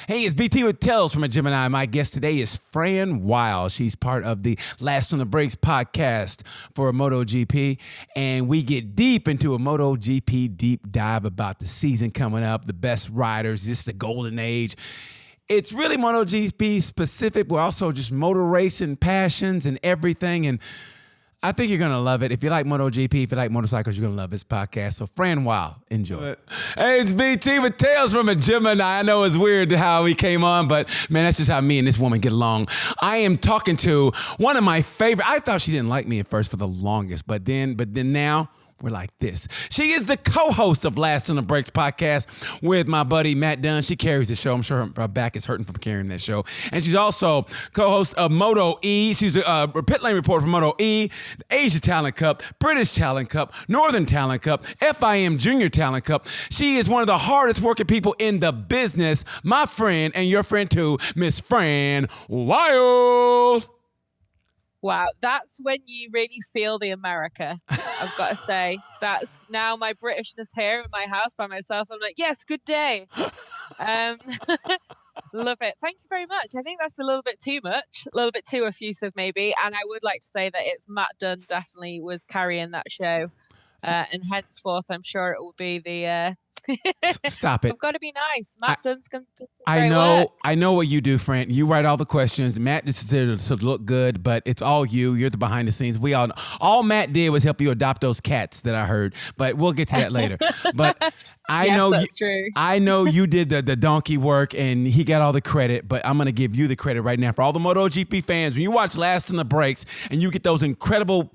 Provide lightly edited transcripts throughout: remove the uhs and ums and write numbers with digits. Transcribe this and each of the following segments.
Hey, it's BT with Tales from a Gemini. My guest today is Fran Wyld. She's part of the Last on the Brakes podcast for MotoGP, and we get deep into a MotoGP deep dive about the season coming up, the best riders, this is the golden age. It's really MotoGP specific, but also just motor racing passions and everything, and I think you're going to love it. If you like MotoGP, if you like motorcycles, you're going to love this podcast. So Fran Wyld, enjoy. Hey, it's BT with Tales from a Gemini. I know it's weird how we came on, but man, that's just how me and this woman get along. I am talking to one of my favorite. I thought she didn't like me at first for the longest, but then now we're like this. She is the co-host of Last on the Brakes podcast with my buddy Matt Dunn. She carries the show. I'm sure her back is hurting from carrying that show. And she's also co-host of Moto E. She's a pit lane reporter for Moto E, the Asia Talent Cup, British Talent Cup, Northern Talent Cup, FIM Junior Talent Cup. She is one of the hardest working people in the business. My friend and your friend too, Miss Fran Wyld. Wow, that's when you really feel the America, I've got to say. That's now my Britishness here in my house by myself. I'm like, yes, good day. Love it. Thank you very much. I think that's a little bit too much, a little bit too effusive maybe. And I would like to say that it's Matt Dunn definitely was carrying that show. And henceforth, I'm sure it will be the... Stop it. I've got to be nice. Matt Dunn's going to I know what you do, Fran. You write all the questions. Matt just is there to look good, but it's all you. You're the behind the scenes. We all Matt did was help you adopt those cats that I heard, but we'll get to that later. But I know you did the donkey work and he got all the credit, but I'm going to give you the credit right now for all the MotoGP fans. When you watch Last on the Brakes and you get those incredible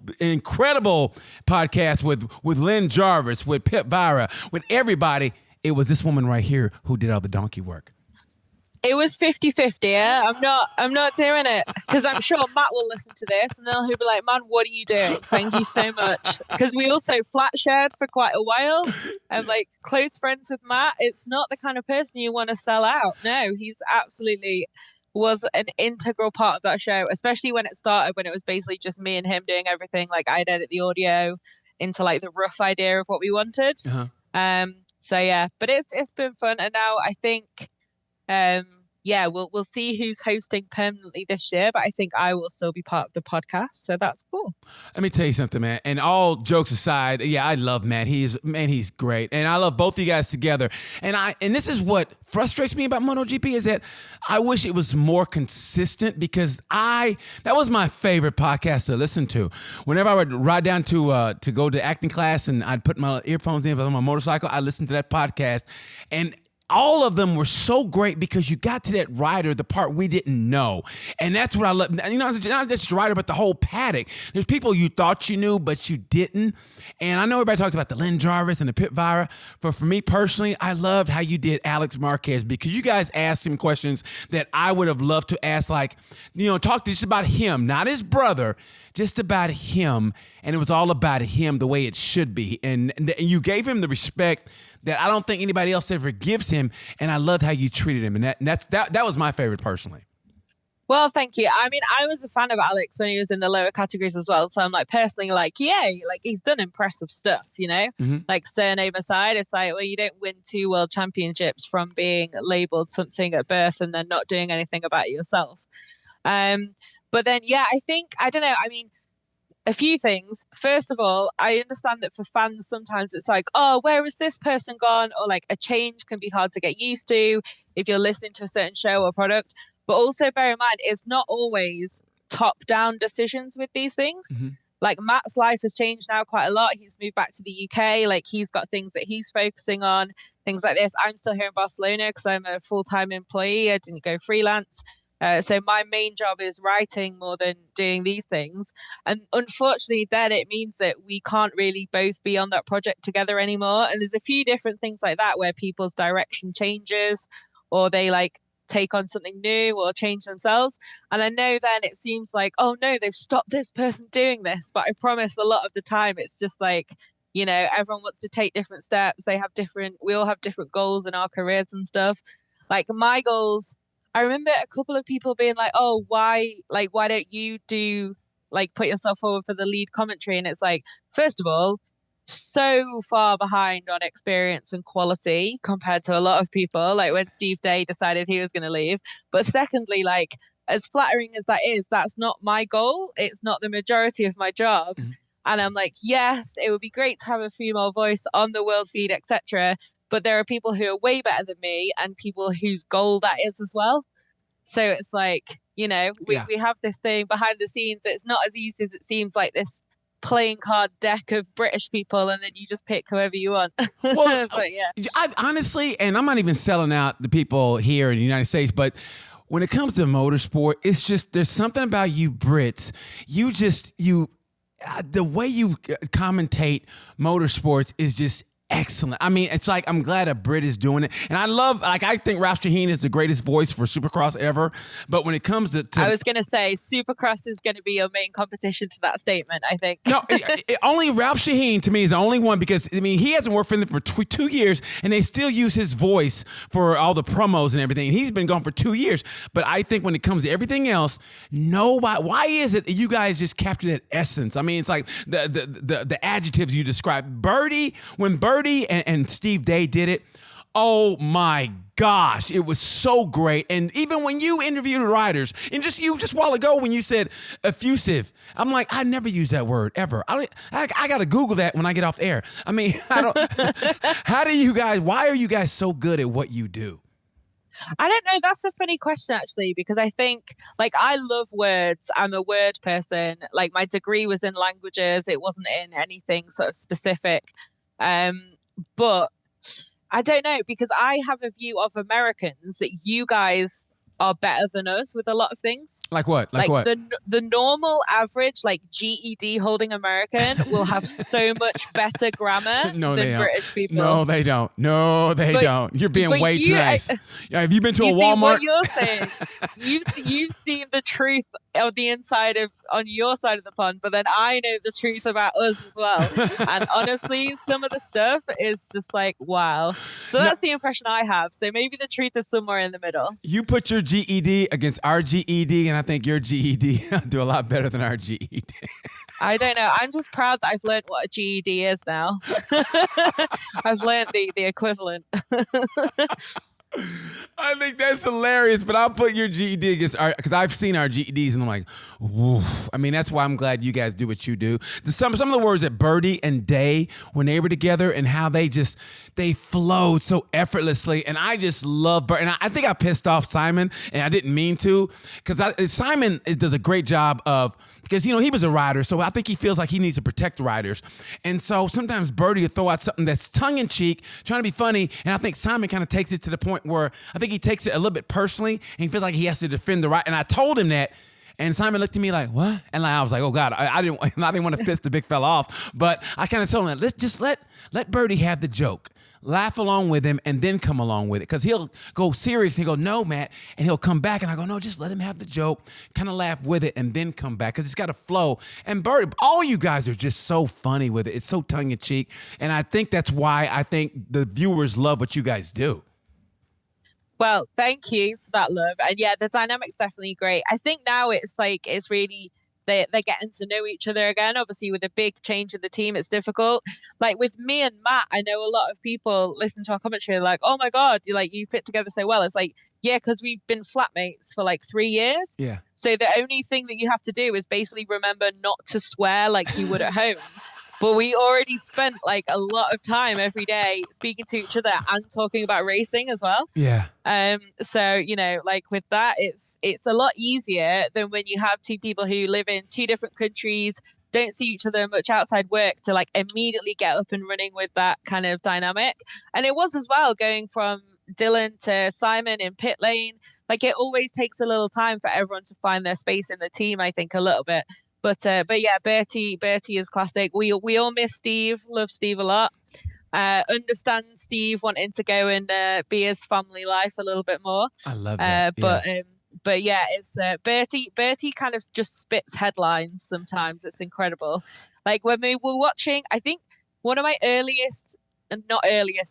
podcasts with Lynn Jarvis, with Pip Vira, with everybody, it was this woman right here who did all the donkey work. It was 50-50, yeah? I'm not doing it because I'm sure Matt will listen to this and then he'll be like, man, what are you doing? Thank you so much. Because we also flat shared for quite a while. I'm like close friends with Matt. It's not the kind of person you want to sell out. No, he's absolutely was an integral part of that show, especially when it started, when it was basically just me and him doing everything. Like I'd edit the audio into like the rough idea of what we wanted. Uh-huh. So yeah, but it's been fun, and now I think, we'll see who's hosting permanently this year. But I think I will still be part of the podcast, so that's cool. Let me tell you something, man. And all jokes aside, yeah, I love Matt. He's great, and I love both of you guys together. And this is what frustrates me about MotoGP is that I wish it was more consistent because that was my favorite podcast to listen to. Whenever I would ride down to go to acting class and I'd put my earphones in on my motorcycle, I listened to that podcast, and all of them were so great because you got to that rider, the part we didn't know. And that's what I love. You know, not just the rider, but the whole paddock. There's people you thought you knew, but you didn't. And I know everybody talks about the Lynn Jarvis and the Pit Vira, but for me personally, I loved how you did Alex Marquez because you guys asked him questions that I would have loved to ask, like, talk just about him, not his brother, just about him. And it was all about him the way it should be. And you gave him the respect that I don't think anybody else ever gives him, and I loved how you treated him, and that was my favorite personally. Well, thank you. I mean, I was a fan of Alex when he was in the lower categories as well, so I'm like personally like, yay, like he's done impressive stuff, Mm-hmm. Like surname aside, it's like, well, you don't win 2 world championships from being labeled something at birth and then not doing anything about it yourself. But then, yeah, I don't know. I mean, a few things. First of all, I understand that for fans, sometimes it's like, oh, where has this person gone? Or like a change can be hard to get used to if you're listening to a certain show or product. But also bear in mind, it's not always top-down decisions with these things. Mm-hmm. Like Matt's life has changed now quite a lot. He's moved back to the UK. Like he's got things that he's focusing on, things like this. I'm still here in Barcelona because I'm a full-time employee. I didn't go freelance. So my main job is writing more than doing these things. And unfortunately, then it means that we can't really both be on that project together anymore. And there's a few different things like that where people's direction changes or they like take on something new or change themselves. And I know then it seems like, oh no, they've stopped this person doing this. But I promise a lot of the time, it's just like, everyone wants to take different steps. We all have different goals in our careers and stuff. Like my goals, I remember a couple of people being like, oh, why don't you put yourself forward for the lead commentary? And it's like, first of all, so far behind on experience and quality compared to a lot of people, like when Steve Day decided he was going to leave. But secondly, like, as flattering as that is, that's not my goal. It's not the majority of my job. Mhm. And I'm like, yes, it would be great to have a female voice on the world feed, etc. But there are people who are way better than me and people whose goal that is as well. So it's like, Yeah. we have this thing behind the scenes. It's not as easy as it seems, like this playing card deck of British people, and then you just pick whoever you want. Well, But yeah, I honestly, and I'm not even selling out the people here in the United States, but when it comes to motorsport, it's just there's something about you Brits. The way you commentate motorsports is just excellent. I mean, it's like I'm glad a Brit is doing it, and I think Ralph Shaheen is the greatest voice for Supercross ever. But when it comes to I was going to say Supercross is going to be your main competition to that statement, I think. no, only Ralph Shaheen to me is the only one because I mean he hasn't worked for them for 2 years, and they still use his voice for all the promos and everything. And he's been gone for 2 years. But I think when it comes to everything else, nobody. Why is it that you guys just capture that essence? I mean, it's like the adjectives you describe. When Birdie and Steve Day did it. Oh my gosh, it was so great. And even when you interviewed the riders, and just a while ago when you said effusive, I'm like, I never use that word ever. I got to Google that when I get off the air. I mean, why are you guys so good at what you do? I don't know. That's a funny question, actually, because I think, like, I love words. I'm a word person. Like, my degree was in languages. It wasn't in anything sort of specific. But I don't know, because I have a view of Americans that you guys are better than us with a lot of things. Like what? Like what? the normal average, like GED holding American will have so much better grammar than British people. No, they don't. No, they don't. You're being way too nice. Have you been to a Walmart? What you're saying, you've seen the truth on the inside on your side of the pond, but then I know the truth about us as well. And honestly, some of the stuff is just like, wow. So that's the impression I have. So maybe the truth is somewhere in the middle. You put your GED against our GED, and I think your GED do a lot better than our GED. I don't know. I'm just proud that I've learned what a GED is now. I've learned the equivalent. I think that's hilarious, but I'll put your GED against our, because I've seen our GEDs and I'm like, woof. I mean, that's why I'm glad you guys do what you do. Some of the words that Birdie and Day, when they were together, and how they flowed so effortlessly. And I just love Birdie. And I think I pissed off Simon, and I didn't mean to, because Simon does a great job of, because, he was a rider, so I think he feels like he needs to protect the riders. And so sometimes Birdie will throw out something that's tongue-in-cheek, trying to be funny, and I think Simon kind of takes it to the point where I think he takes it a little bit personally, and he feels like he has to defend the right. And I told him that, and Simon looked at me like, what? And I was like, oh God, I didn't want to piss the big fella off, but I kind of told him, let's just let Birdie have the joke. Laugh along with him and then come along with it. Because he'll go serious. He'll go, no, Matt. And he'll come back. And I go, no, just let him have the joke. Kind of laugh with it and then come back. Because it's got to flow. And Birdie, all you guys are just so funny with it. It's so tongue-in-cheek. And I think that's why I think the viewers love what you guys do. Well, thank you for that, love. And yeah, the dynamic's definitely great. I think now it's really... They're getting to know each other again. Obviously, with a big change in the team, it's difficult. Like with me and Matt, I know a lot of people listen to our commentary like, oh my God, you fit together so well. It's like, yeah, because we've been flatmates for like 3 years. Yeah. So the only thing that you have to do is basically remember not to swear like you would at home. But we already spent like a lot of time every day speaking to each other and talking about racing as well. Yeah. So, like with that, it's a lot easier than when you have two people who live in two different countries, don't see each other much outside work, to like immediately get up and running with that kind of dynamic. And it was as well going from Dylan to Simon in pit lane. Like it always takes a little time for everyone to find their space in the team, I think, a little bit. But yeah, Bertie is classic. We all miss Steve. Love Steve a lot. Understand Steve wanting to go and be his family life a little bit more. I love that. But yeah, it's Bertie kind of just spits headlines sometimes. It's incredible. Like when we were watching, I think one of my earliest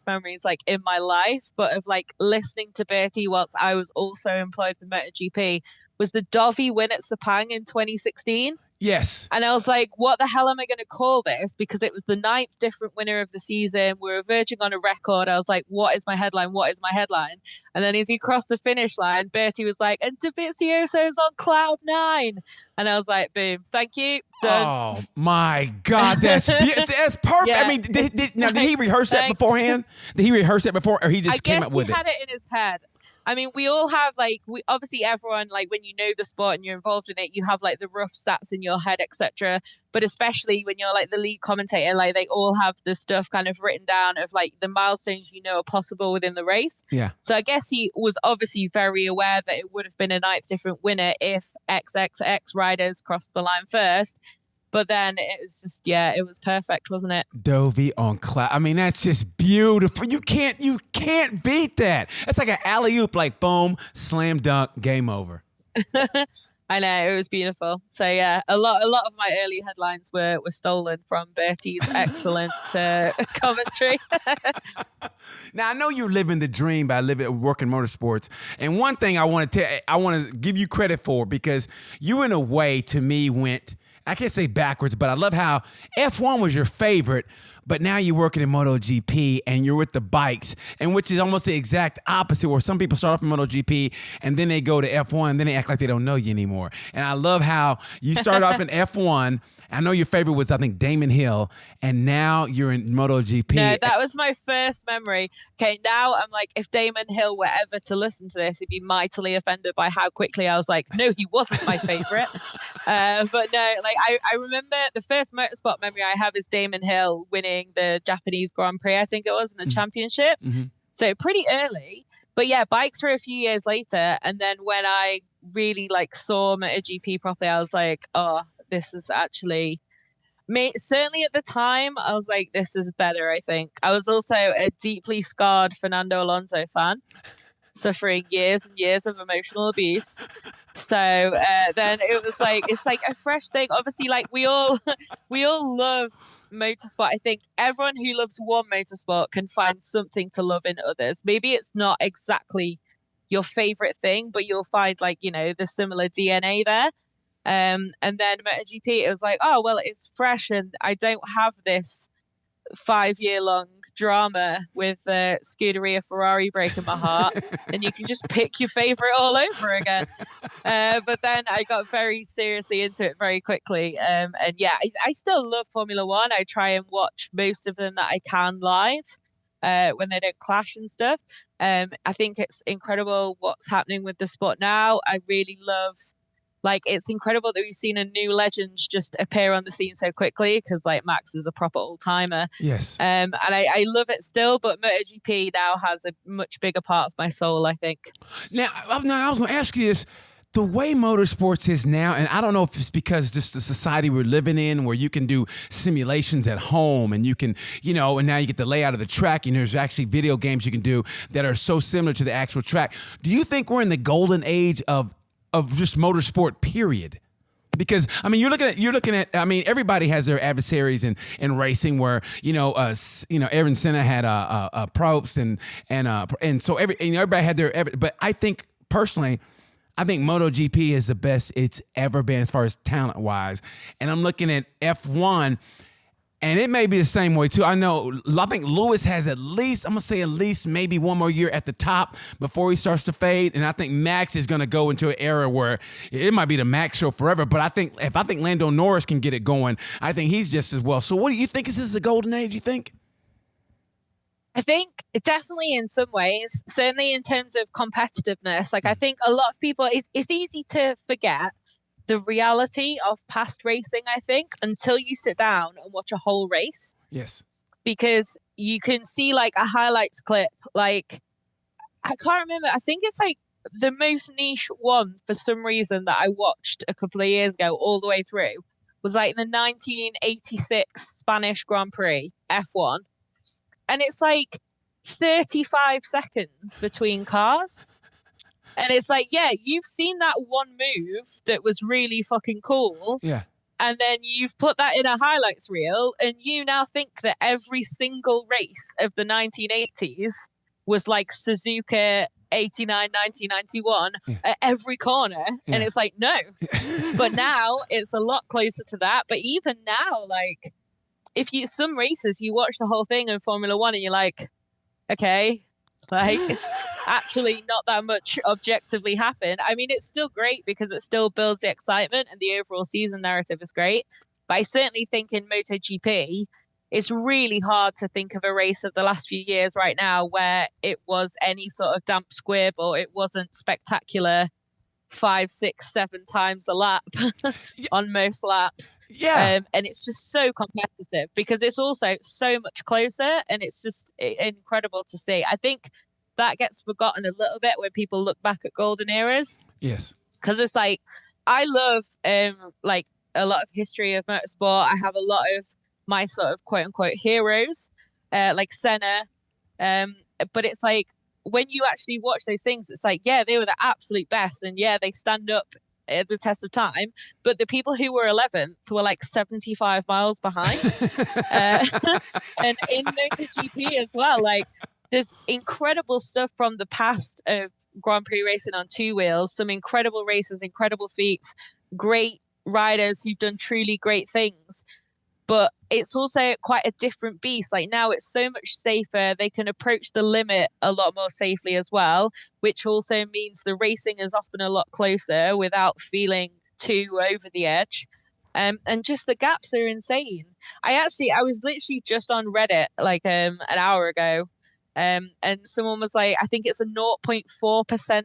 memories like in my life, but of like listening to Bertie whilst I was also employed for MotoGP, was the Dovi win at Sepang in 2016. Yes. And I was like, what the hell am I going to call this? Because it was the 9th different winner of the season. We were verging on a record. I was like, what is my headline? What is my headline? And then as he crossed the finish line, Bertie was like, and Dovizioso's on cloud 9. And I was like, boom, thank you, done. Oh my God, that's perfect. Yeah, I mean, did he rehearse that beforehand? Did he rehearse that before, or he just came up with it? I guess he had it in his head. I mean, we all have obviously everyone, like, when you know the sport and you're involved in it, you have like the rough stats in your head, etc. But especially when you're like the lead commentator, like they all have the stuff kind of written down of like the milestones are possible within the race. Yeah. So I guess he was obviously very aware that it would have been a 9th different winner if XXX riders crossed the line first. But then it was just, it was perfect, wasn't it? Dovey on cloud. I mean, that's just beautiful. You can't beat that. That's like an alley-oop, like boom, slam dunk, game over. I know, it was beautiful. So yeah, a lot of my early headlines were stolen from Bertie's excellent commentary. Now I know you're living the dream by working motorsports, and one thing I want to give you credit for, because you in a way to me went, I can't say backwards, but I love how F1 was your favorite, but now you're working in MotoGP and you're with the bikes, and which is almost the exact opposite, where some people start off in MotoGP and then they go to F1 and then they act like they don't know you anymore. And I love how you started off in F1. I know your favorite was, I think, Damon Hill, and now you're in MotoGP. No, that was my first memory. Okay, now I'm like, if Damon Hill were ever to listen to this, he'd be mightily offended by how quickly I was like, no, he wasn't my favorite. But no, like I remember the first motorsport memory I have is Damon Hill winning the Japanese Grand Prix, I think it was, in the championship. Mm-hmm. So pretty early. But yeah, bikes were a few years later. And then when I really like saw MotoGP properly, I was like, oh, this is actually, certainly at the time, I was like, this is better, I think. I was also a deeply scarred Fernando Alonso fan, suffering years and years of emotional abuse. So then it was like, it's like a fresh thing. Obviously, like we all love motorsport. I think everyone who loves one motorsport can find something to love in others. Maybe it's not exactly your favorite thing, but you'll find like, the similar DNA there. And then MotoGP, it was like, oh, well, it's fresh and I don't have this 5-year-long drama with Scuderia Ferrari breaking my heart, and you can just pick your favorite all over again. But then I got very seriously into it very quickly. And yeah, I still love Formula One. I try and watch most of them that I can live when they don't clash and stuff. I think it's incredible what's happening with the sport now. I really love, like, it's incredible that we've seen a new legend just appear on the scene so quickly, because like Max is a proper old timer. Yes. And I love it still, but MotoGP now has a much bigger part of my soul, I think. Now I was going to ask you this. The way motorsports is now, and I don't know if it's because just the society we're living in, where you can do simulations at home and you can, and now you get the layout of the track, and there's actually video games you can do that are so similar to the actual track. Do you think we're in the golden age of just motorsport, period? Because I mean, you're looking at. I mean, everybody has their adversaries in racing. Where Aaron Senna had Probst and so everybody had their. But I think personally, MotoGP is the best it's ever been as far as talent wise. And I'm looking at F1. And it may be the same way, too. I think Lewis has at least maybe one more year at the top before he starts to fade. And I think Max is going to go into an era where it might be the Max show forever. But I think Lando Norris can get it going, I think he's just as well. So what do you think? Is this the golden age, you think? I think definitely in some ways, certainly in terms of competitiveness. Like, I think a lot of people, it's easy to forget the reality of past racing, I think, until you sit down and watch a whole race. Yes. Because you can see like a highlights clip, like, I can't remember, I think it's like the most niche one for some reason that I watched a couple of years ago all the way through was like the 1986 Spanish Grand Prix F1. And it's like 35 seconds between cars. And it's like, yeah, you've seen that one move that was really fucking cool. Yeah. And then you've put that in a highlights reel, and you now think that every single race of the 1980s was like Suzuka 89, 90, 91 Yeah. at every corner. Yeah. And it's like, no. But now it's a lot closer to that. But even now, like, if you, some races, you watch the whole thing in Formula One and you're like, okay, like, actually not that much objectively happened. I mean, it's still great because it still builds the excitement and the overall season narrative is great. But I certainly think in MotoGP, it's really hard to think of a race of the last few years right now where it was any sort of damp squib or it wasn't spectacular 5, 6, 7 times a lap on most laps. Yeah. And it's just so competitive because it's also so much closer and it's just incredible to see. I think that gets forgotten a little bit when people look back at golden eras. Yes. Because it's like, I love like a lot of history of motorsport. I have a lot of my sort of quote unquote heroes, like Senna. But it's like, when you actually watch those things, it's like, yeah, they were the absolute best. And yeah, they stand up at the test of time. But the people who were 11th were like 75 miles behind. And in MotoGP as well, like there's incredible stuff from the past of Grand Prix racing on 2 wheels, some incredible races, incredible feats, great riders who've done truly great things. But it's also quite a different beast. Like now it's so much safer. They can approach the limit a lot more safely as well, which also means the racing is often a lot closer without feeling too over the edge. And just the gaps are insane. I was literally just on Reddit like an hour ago. And someone was like, I think it's a 0.4%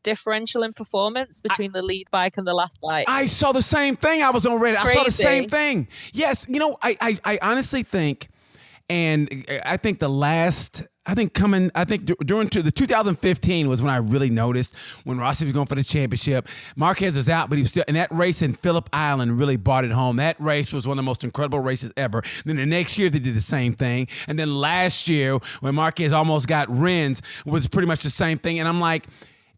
differential in performance between the lead bike and the last bike. I saw the same thing. I was on Reddit. Crazy. I saw the same thing. Yes. You know, I honestly think, and I think during the 2015 was when I really noticed when Rossi was going for the championship. Marquez was out, but he was still in that race in Phillip Island really brought it home. That race was one of the most incredible races ever. Then the next year they did the same thing. And then last year when Marquez almost got Rins was pretty much the same thing. And I'm like,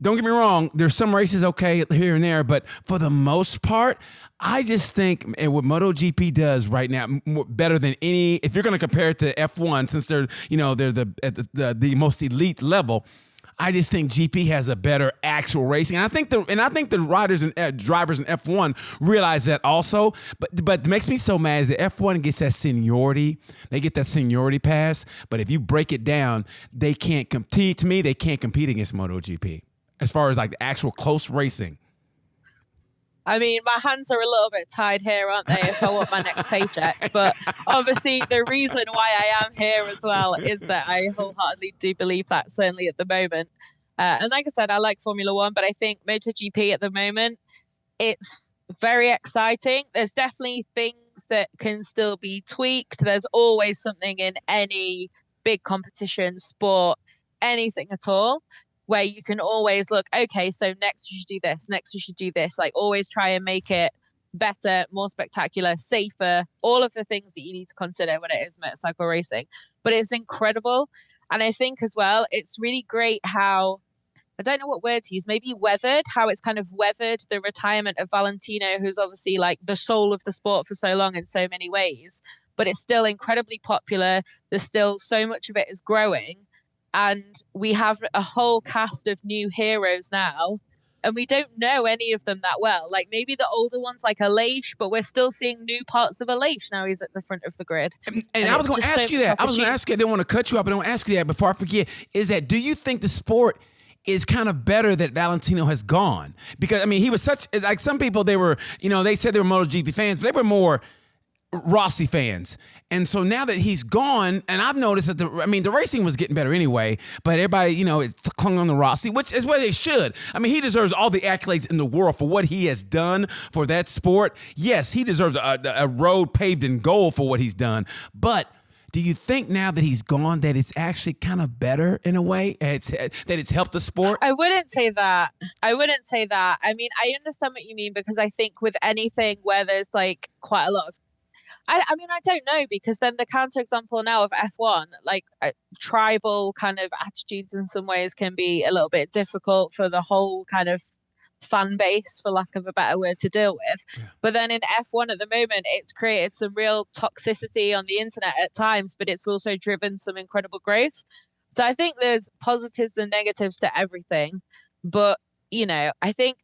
don't get me wrong, there's some races okay here and there, but for the most part, I just think what MotoGP does right now better than any. If you're going to compare it to F1, since they're the most elite level, I just think GP has a better actual racing. And I think the riders and drivers in F1 realize that also. But it makes me so mad is that F1 gets that seniority. They get that seniority pass. But if you break it down, they can't compete. To me, they can't compete against MotoGP as far as like the actual close racing. I mean, my hands are a little bit tied here, aren't they, if I want my next paycheck? But obviously, the reason why I am here as well is that I wholeheartedly do believe that, certainly at the moment. And like I said, I like Formula One, but I think MotoGP at the moment, it's very exciting. There's definitely things that can still be tweaked. There's always something in any big competition, sport, anything at all, where you can always look, okay, so next you should do this, next you should do this, like always try and make it better, more spectacular, safer, all of the things that you need to consider when it is motorcycle racing. But it's incredible. And I think as well, it's really great how, I don't know what word to use, maybe weathered, how it's kind of weathered the retirement of Valentino, who's obviously like the soul of the sport for so long in so many ways, but it's still incredibly popular. There's still so much of it is growing. And we have a whole cast of new heroes now, and we don't know any of them that well. Like maybe the older ones like Aleix, but we're still seeing new parts of Aleix now he's at the front of the grid. And I was going to ask you that. I was going to ask you, I didn't want to cut you up, but I don't ask you that before I forget, is that do you think the sport is kind of better that Valentino has gone? Because, I mean, he was such, like some people, they were, they said they were MotoGP fans, but they were more Rossi fans. And so now that he's gone, and I've noticed that the racing was getting better anyway, but everybody, it clung on the Rossi, which is what they should. I mean, he deserves all the accolades in the world for what he has done for that sport. Yes, he deserves a road paved in gold for what he's done. But do you think now that he's gone that it's actually kind of better in a way? That it's helped the sport? I wouldn't say that. I mean, I understand what you mean, because I think with anything where there's like quite a lot of, I mean, I don't know, because then the counterexample now of F1, like tribal kind of attitudes in some ways can be a little bit difficult for the whole kind of fan base, for lack of a better word, to deal with. Yeah. But then in F1 at the moment, it's created some real toxicity on the internet at times, but it's also driven some incredible growth. So I think there's positives and negatives to everything. But, I think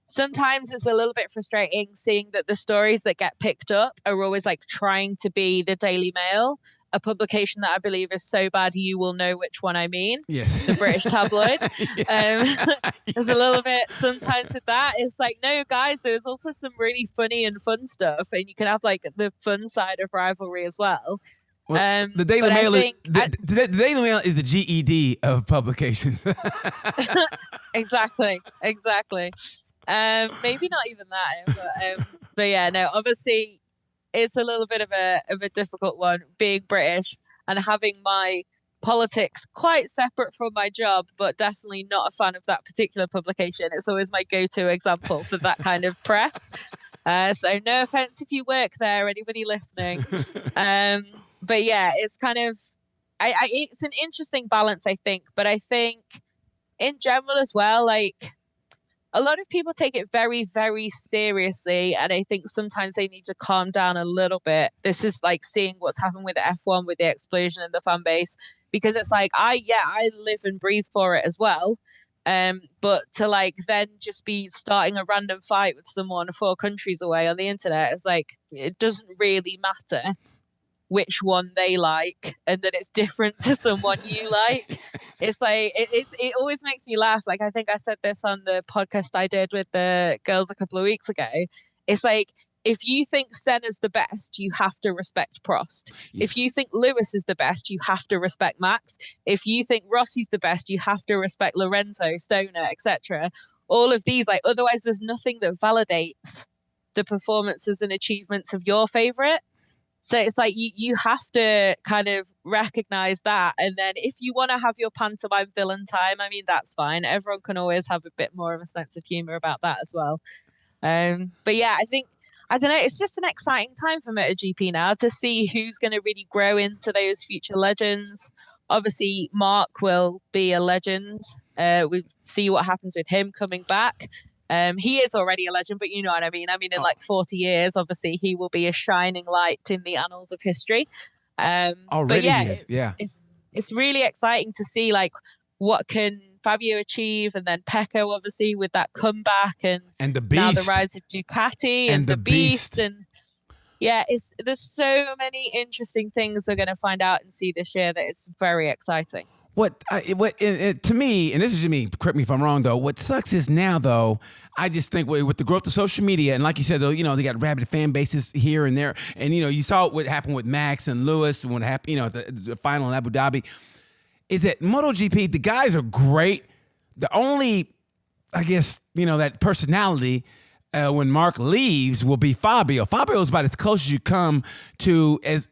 sometimes it's a little bit frustrating seeing that the stories that get picked up are always like trying to be the Daily Mail, a publication that I believe is so bad you will know which one I mean. Yes. The British tabloid. There's a little bit sometimes with that. It's like, no, guys, there's also some really funny and fun stuff, and you can have like the fun side of rivalry as well. Well, the Daily Mail the Daily Mail is the GED of publications. Exactly. Maybe not even that, but yeah, no. Obviously, it's a little bit of a difficult one being British and having my politics quite separate from my job, but definitely not a fan of that particular publication. It's always my go-to example for that kind of press. So no offense if you work there, anybody listening. But yeah, it's kind of, it's an interesting balance, I think. But I think in general as well, like a lot of people take it very, very seriously. And I think sometimes they need to calm down a little bit. This is like seeing what's happened with F1, with the explosion in the fan base, because it's like, I live and breathe for it as well. But to like then just be starting a random fight with someone 4 countries away on the internet, it's like, it doesn't really matter which one they like, and that it's different to someone you like. It's like it always makes me laugh. Like I think I said this on the podcast I did with the girls a couple of weeks ago. It's like, if you think Senna's the best, you have to respect Prost. Yes. If you think Lewis is the best, you have to respect Max. If you think Rossi's the best, you have to respect Lorenzo, Stoner, etc. All of these, like, otherwise there's nothing that validates the performances and achievements of your favorite. So it's like you have to kind of recognize that. And then if you want to have your pantomime villain time, I mean, that's fine. Everyone can always have a bit more of a sense of humor about that as well. But yeah, I don't know, it's just an exciting time for MotoGP now to see who's going to really grow into those future legends. Obviously, Mark will be a legend. We see what happens with him coming back. He is already a legend, but you know what I mean. I mean, in like 40 years, obviously, he will be a shining light in the annals of history. But yeah, it's really exciting to see like what can Fabio achieve, and then Pecco obviously with that comeback, and the beast, now the rise of Ducati and the beast, and yeah, there's so many interesting things we're going to find out and see this year that it's very exciting. To me, and this is to me, correct me if I'm wrong though, what sucks is now though, I just think with the growth of social media, and like you said though, they got rabid fan bases here and there, and you saw what happened with Max and Lewis, and what happened, the final in Abu Dhabi, is that MotoGP, the guys are great. The only, I guess, that personality when Mark leaves will be Fabio. Fabio is about as close as you come to as.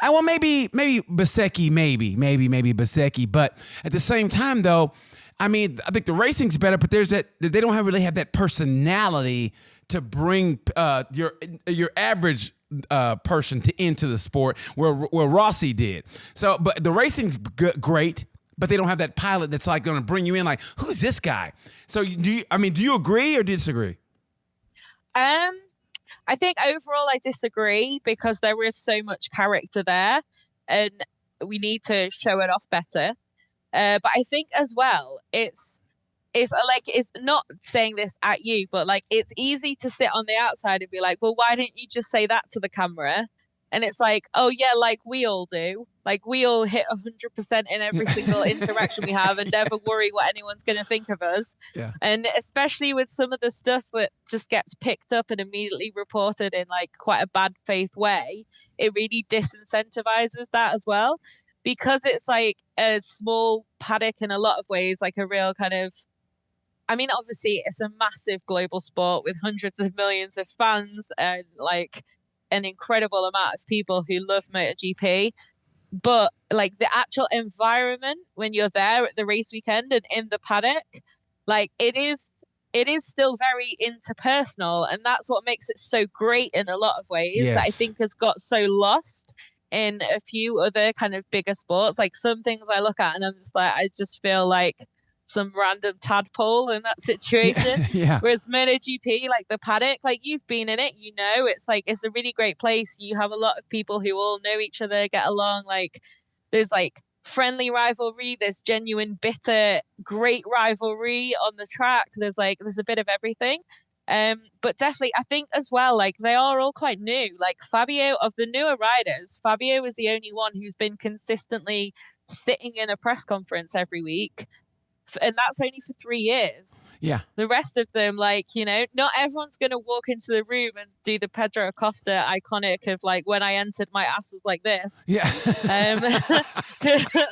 Well, maybe Bezzecchi, maybe Bezzecchi, but at the same time, though, I mean, I think the racing's better, but they don't really have that personality to bring your average person into the sport where Rossi did. So, but the racing's great, but they don't have that pilot that's like going to bring you in. Like, who's this guy? So, do you agree or disagree? I think overall I disagree, because there is so much character there and we need to show it off better. But I think as well, it's not saying this at you, but like, it's easy to sit on the outside and be like, well, why didn't you just say that to the camera? And it's like, oh yeah, like we all do. Like we all hit 100% in every single interaction we have and never worry what anyone's going to think of us. Yeah. And especially with some of the stuff that just gets picked up and immediately reported in like quite a bad faith way, it really disincentivizes that as well. Because it's like a small paddock in a lot of ways, like a real kind of, I mean, obviously it's a massive global sport with hundreds of millions of fans and like an incredible amount of people who love MotoGP. But like the actual environment when you're there at the race weekend and in the paddock, like it is still very interpersonal, and that's what makes it so great in a lot of ways. Yes. That I think has got so lost in a few other kind of bigger sports. Like some things I look at and I'm just like, I just feel like some random tadpole in that situation. Yeah. Whereas MotoGP, like the paddock, like you've been in it, it's like, it's a really great place. You have a lot of people who all know each other, get along. Like there's like friendly rivalry, there's genuine bitter, great rivalry on the track. There's a bit of everything. But definitely, I think as well, like they are all quite new. Like Fabio, of the newer riders, Fabio is the only one who's been consistently sitting in a press conference every week. And that's only for 3 years. Yeah. The rest of them, like, you know, not everyone's going to walk into the room and do the Pedro Acosta iconic of like, when I entered, my ass was like this. Yeah.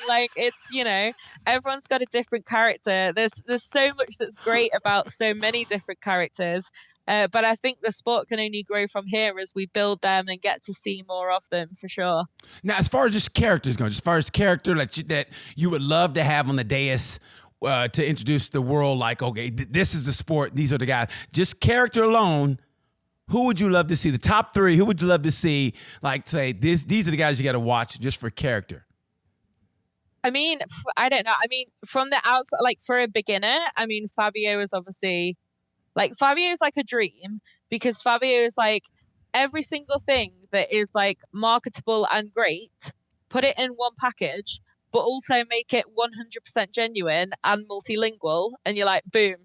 Like it's, you know, everyone's got a different character. There's so much that's great about so many different characters. But I think the sport can only grow from here as we build them and get to see more of them, for sure. Now, as far as just characters go, as far as character that you would love to have on the dais to introduce the world, like, okay, this is the sport, these are the guys. Just character alone, who would you love to see? The top 3, who would you love to see, like, say, these are the guys you got to watch just for character? I mean, I don't know. I mean, from the outside, like, for a beginner, I mean, Fabio is obviously... Like, Fabio is like a dream, because Fabio is like every single thing that is like marketable and great, put it in one package, but also make it 100% genuine and multilingual. And you're like, boom.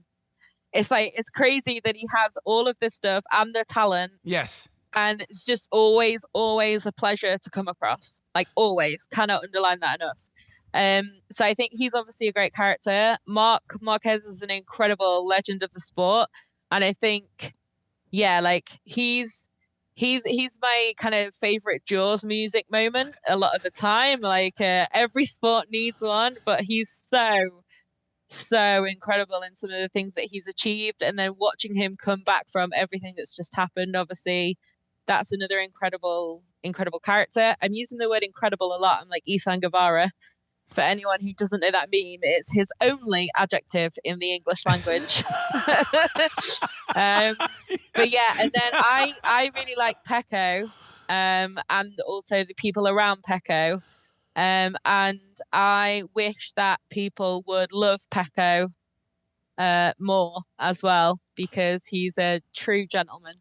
It's like, it's crazy that he has all of this stuff and the talent. Yes. And it's just always, always a pleasure to come across. Like, always. Cannot underline that enough. So I think he's obviously a great character. Marquez is an incredible legend of the sport, and I think, yeah, like he's my kind of favorite Jaws music moment a lot of the time. Like every sport needs one, but he's so incredible in some of the things that he's achieved, and then watching him come back from everything that's just happened, obviously, that's another incredible character. I'm using the word incredible a lot. I'm like Ethan Guevara. For anyone who doesn't know that meme, it's his only adjective in the English language. But yeah, and then I really like Pecco, and also the people around Pecco. And I wish that people would love Pecco more as well, because he's a true gentleman.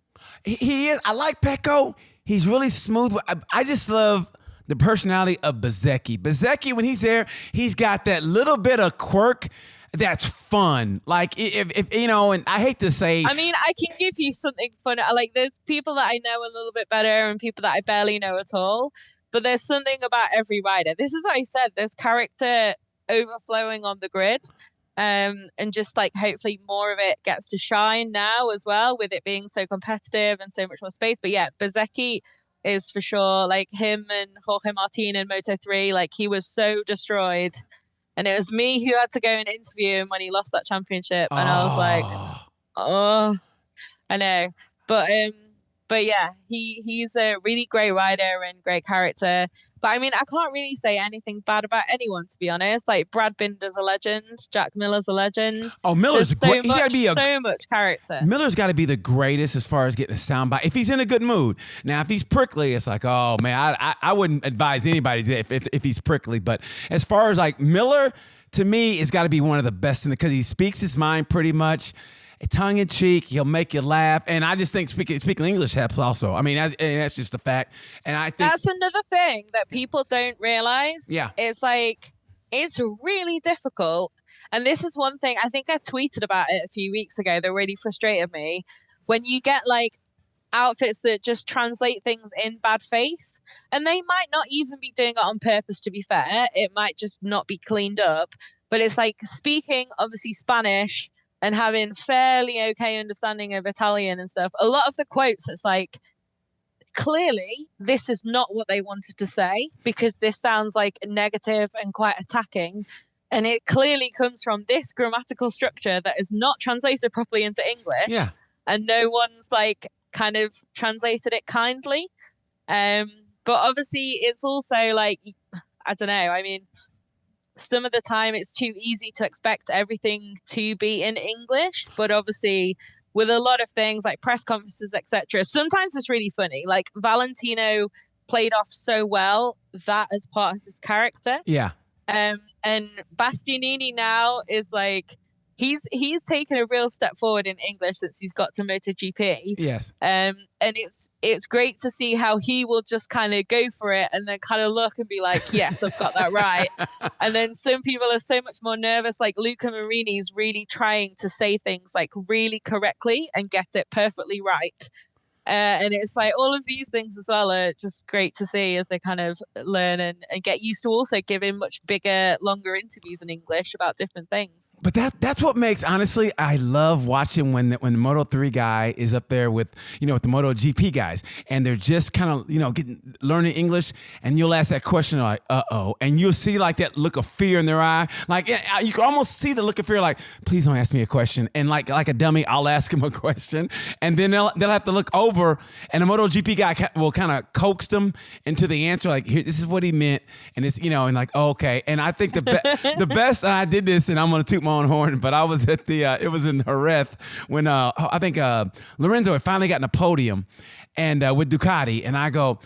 He is. I like Pecco. He's really smooth. I just love the personality of Bezzecchi. Bezzecchi, when he's there, he's got that little bit of quirk that's fun. Like, if you know, and I hate to say... I mean, I can give you something fun. Like, there's people that I know a little bit better and people that I barely know at all. But there's something about every rider. This is what I said. There's character overflowing on the grid. And just, like, hopefully more of it gets to shine now as well, with it being so competitive and so much more space. But yeah, Bezzecchi is for sure, like him and Jorge Martin in Moto3, like he was so destroyed, and it was me who had to go and interview him when he lost that championship, and I was like, oh, I know, but yeah, he's a really great rider and great character. But I mean, I can't really say anything bad about anyone, to be honest. Like Brad Binder's a legend, Jack Miller's a legend. Oh, Miller's great. He's got to be so much character. Miller's got to be the greatest as far as getting a soundbite. If he's in a good mood. Now, if he's prickly, it's like, oh man, I wouldn't advise anybody if he's prickly. But as far as like Miller, to me, it's got to be one of the best because he speaks his mind pretty much. Tongue in cheek, he'll make you laugh, and I just think speaking English helps also. I mean, that's just a fact, and I think that's another thing that people don't realize. Yeah, it's like it's really difficult, and this is one thing I think I tweeted about it a few weeks ago that really frustrated me. When you get like outfits that just translate things in bad faith, and they might not even be doing it on purpose. To be fair, it might just not be cleaned up, but it's like speaking obviously Spanish and having fairly okay understanding of Italian and stuff. A lot of the quotes, it's like, clearly this is not what they wanted to say, because this sounds like negative and quite attacking. And it clearly comes from this grammatical structure that is not translated properly into English. Yeah. And no one's like kind of translated it kindly. But obviously it's also like, I don't know, I mean, some of the time it's too easy to expect everything to be in English, but obviously with a lot of things like press conferences, etc., sometimes it's really funny. Like Valentino played off so well that as part of his character. Yeah. And Bastianini now is like he's taken a real step forward in English since he's got to MotoGP. Yes. And it's great to see how he will just kind of go for it and then kind of look and be like, yes, I've got that right. And then some people are so much more nervous, like Luca Marini's really trying to say things like really correctly and get it perfectly right. And it's like all of these things as well are just great to see as they kind of learn and get used to also giving much bigger, longer interviews in English about different things. But that's what makes, honestly, I love watching when the Moto3 guy is up there with, with the MotoGP guys, and they're just kind of, learning English, and you'll ask that question like, uh-oh, and you'll see like that look of fear in their eye. Like you can almost see the look of fear, like, please don't ask me a question. And like a dummy, I'll ask him a question, and then they'll have to look over, and the MotoGP guy will kind of coax them into the answer, like, here, this is what he meant, and it's, and like, oh, okay. And I think the best, and I did this, and I'm gonna toot my own horn, but I was at it was in Jerez when I think Lorenzo had finally gotten a podium, and with Ducati, and I go,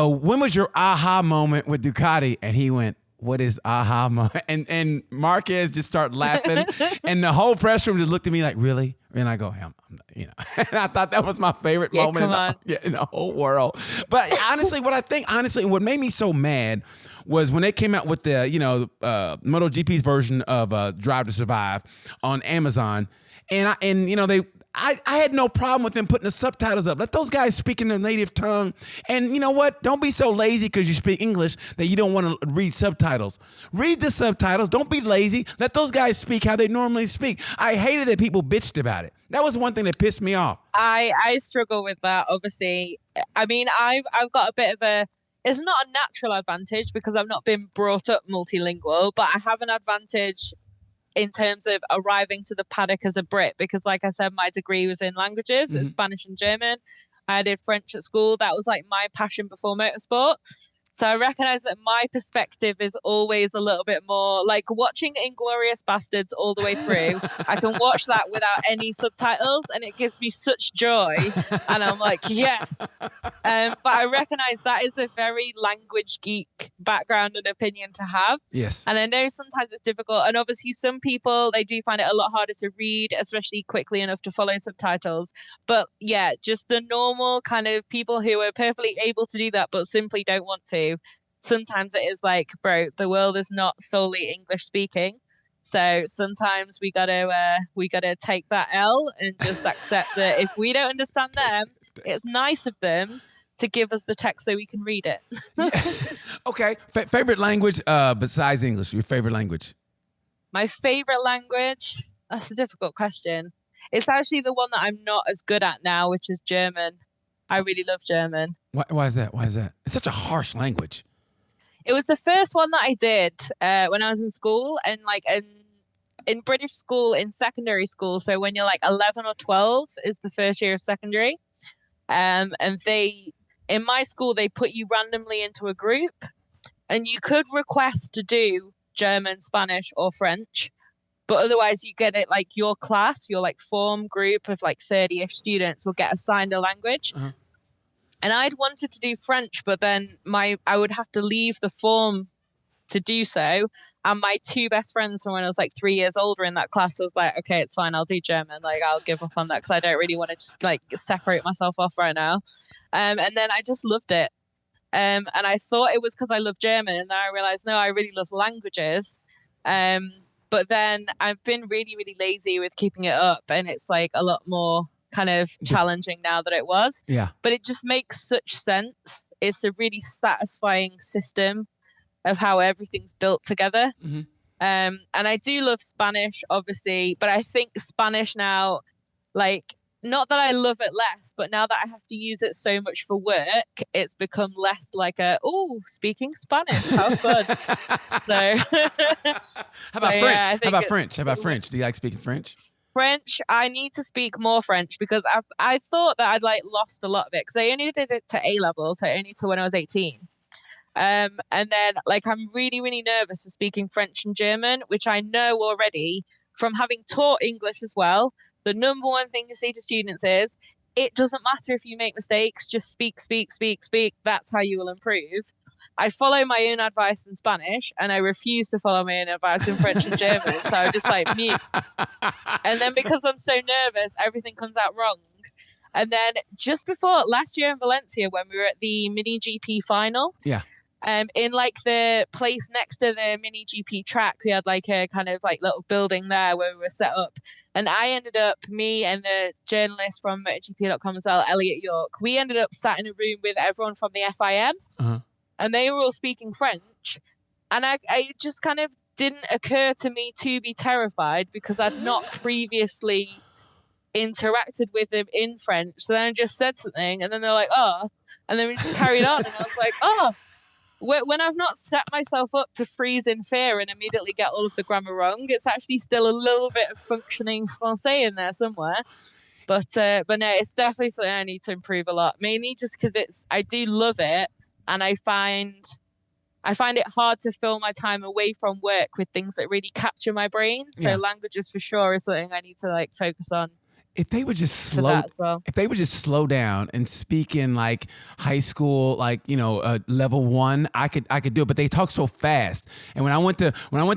when was your aha moment with Ducati? And he went, what is aha moment? And Marquez just started laughing, and the whole press room just looked at me like, really? And I go, and I thought that was my favorite moment in the whole world. But honestly, what made me so mad was when they came out with the, MotoGP's version of Drive to Survive on Amazon, I had no problem with them putting the subtitles up. Let those guys speak in their native tongue. And you know what? Don't be so lazy because you speak English that you don't want to read subtitles. Read the subtitles. Don't be lazy. Let those guys speak how they normally speak. I hated that people bitched about it. That was one thing that pissed me off. I struggle with that, obviously. I mean, I've got a bit of it's not a natural advantage because I've not been brought up multilingual, but I have an advantage in terms of arriving to the paddock as a Brit, because like I said, my degree was in languages, it's Spanish and German. I did French at school. That was like my passion before motorsport. So I recognize that my perspective is always a little bit more like watching Inglourious Bastards all the way through. I can watch that without any subtitles and it gives me such joy. And I'm like, yes. But I recognize that is a very language geek background and opinion to have. Yes. And I know sometimes it's difficult. And obviously some people, they do find it a lot harder to read, especially quickly enough to follow subtitles. But yeah, just the normal kind of people who are perfectly able to do that, but simply don't want to. Sometimes it is like, bro, the world is not solely English speaking. So sometimes we gotta take that L and just accept that if we don't understand them, it's nice of them to give us the text so we can read it. Okay. Favorite language besides English? Your favorite language? My favorite language? That's a difficult question. It's actually the one that I'm not as good at now, which is German. I really love German. Why is that? It's such a harsh language. It was the first one that I did when I was in school, and like in British school, in secondary school. So when you're like 11 or 12 is the first year of secondary. And in my school, they put you randomly into a group and you could request to do German, Spanish or French. But otherwise you get it like your class, your like form group of like 30-ish students will get assigned a language. Uh-huh. And I'd wanted to do French, but then I would have to leave the form to do so. And my two best friends from when I was like 3 years older in that class was like, okay, it's fine, I'll do German. Like, I'll give up on that because I don't really want to just like separate myself off right now. And then I just loved it. And I thought it was because I love German. And then I realized, no, I really love languages. But then I've been really, really lazy with keeping it up. And it's like a lot more kind of challenging now than it was. Yeah. But it just makes such sense. It's a really satisfying system of how everything's built together. Mm-hmm. And I do love Spanish, obviously, but I think Spanish now, like, not that I love it less, but now that I have to use it so much for work, it's become less like speaking Spanish, how fun. So, How about French? How about French? Do you like speaking French? French, I need to speak more French because I thought that I'd like lost a lot of it because I only did it to A level, so only to when I was 18. And then like I'm really, really nervous of speaking French and German, which I know already from having taught English as well. The number one thing to say to students is it doesn't matter if you make mistakes, just speak. That's how you will improve. I follow my own advice in Spanish and I refuse to follow my own advice in French and German. So I just like mute. And then because I'm so nervous, everything comes out wrong. And then just before last year in Valencia, when we were at the mini GP final, in like the place next to the mini GP track, we had like a kind of like little building there where we were set up. And I ended up, me and the journalist from MotoGP.com as well, Elliot York, we ended up sat in a room with everyone from the FIM, and they were all speaking French. And I just kind of didn't occur to me to be terrified because I'd not previously interacted with them in French. So then I just said something and then they're like, oh, and then we just carried on. And I was like, oh, when I've not set myself up to freeze in fear and immediately get all of the grammar wrong, it's actually still a little bit of functioning Francais in there somewhere. But no, it's definitely something I need to improve a lot, mainly just because I do love it. And I find it hard to fill my time away from work with things that really capture my brain. So languages for sure is something I need to like focus on. If they would just slow down and speak in like high school, like, level 1, I could do it. But they talk so fast. And when I went to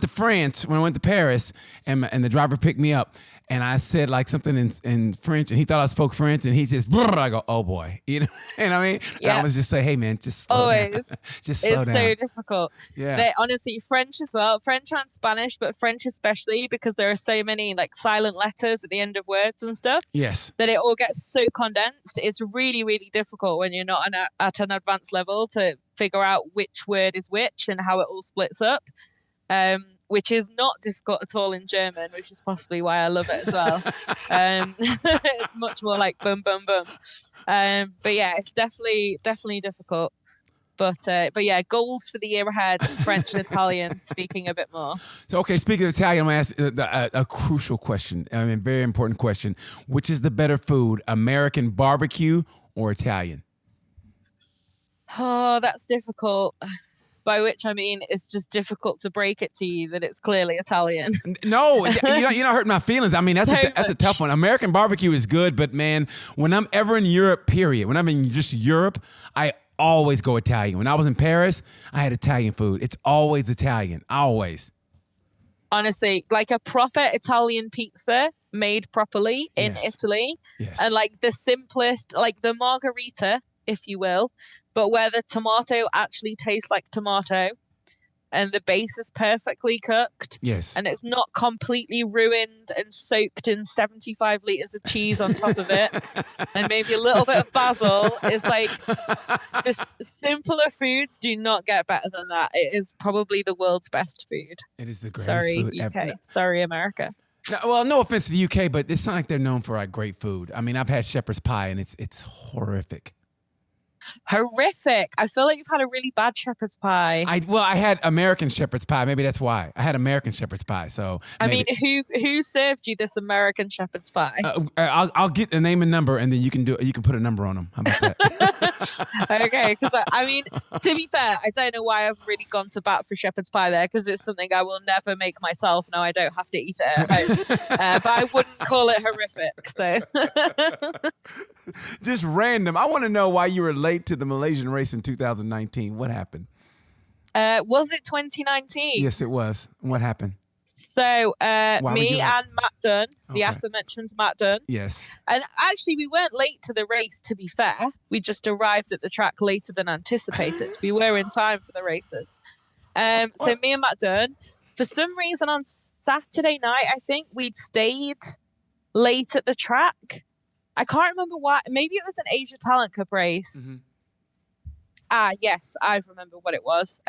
France, when I went to Paris, and the driver picked me up, and I said like something in French, and he thought I spoke French, and he says, brr, I go, oh boy, and I mean, and I was just say, hey man, just slow down. Just slow down. It's so difficult. Yeah. Honestly, French as well, French and Spanish, but French especially because there are so many like silent letters at the end of words and stuff. Yes. That it all gets so condensed. It's really, really difficult when you're not at an advanced level to figure out which word is which and how it all splits up. Which is not difficult at all in German, which is possibly why I love it as well. It's much more like boom, boom, boom. But yeah, it's definitely difficult. But yeah, goals for the year ahead: French and Italian. Speaking a bit more. So okay, speaking of Italian, I'm gonna ask a crucial question. I mean, very important question. Which is the better food, American barbecue or Italian? Oh, that's difficult. By which I mean it's just difficult to break it to you that it's clearly Italian. No, you're not hurting my feelings. I mean, that's a tough one. American barbecue is good, but man, when I'm ever in Europe, period, when I'm in just Europe, I always go Italian. When I was in Paris, I had Italian food. It's always Italian, always. Honestly, like a proper Italian pizza made properly in Italy, and like the simplest, like the margherita, if you will, but where the tomato actually tastes like tomato and the base is perfectly cooked. Yes. And it's not completely ruined and soaked in 75 liters of cheese on top of it. And maybe a little bit of basil. Is like, this simpler foods do not get better than that. It is probably the world's best food. It is the greatest food UK. ever. Sorry, America. Well, no offense to the UK, but it's not like they're known for like great food. I mean, I've had shepherd's pie and it's horrific. Horrific. I feel like you've had a really bad shepherd's pie. I had American shepherd's pie. Maybe that's why. I had American shepherd's pie. So I mean, who served you this American shepherd's pie? I'll get the name and number, and then you can put a number on them. How about that? Okay, because I mean, to be fair, I don't know why I've really gone to bat for shepherd's pie there, because it's something I will never make myself. No, I don't have to eat it at home. But I wouldn't call it horrific. So just random. I want to know why you were late to the Malaysian race in 2019. What happened? Was it 2019? Yes, it was. What happened? So me and Matt Dunn, the aforementioned Matt Dunn. Yes. And actually, we weren't late to the race, to be fair. We just arrived at the track later than anticipated. We were in time for the races. So me and Matt Dunn, for some reason on Saturday night, I think we'd stayed late at the track. I can't remember why. Maybe it was an Asia Talent Cup race. Mm-hmm. Yes, I remember what it was.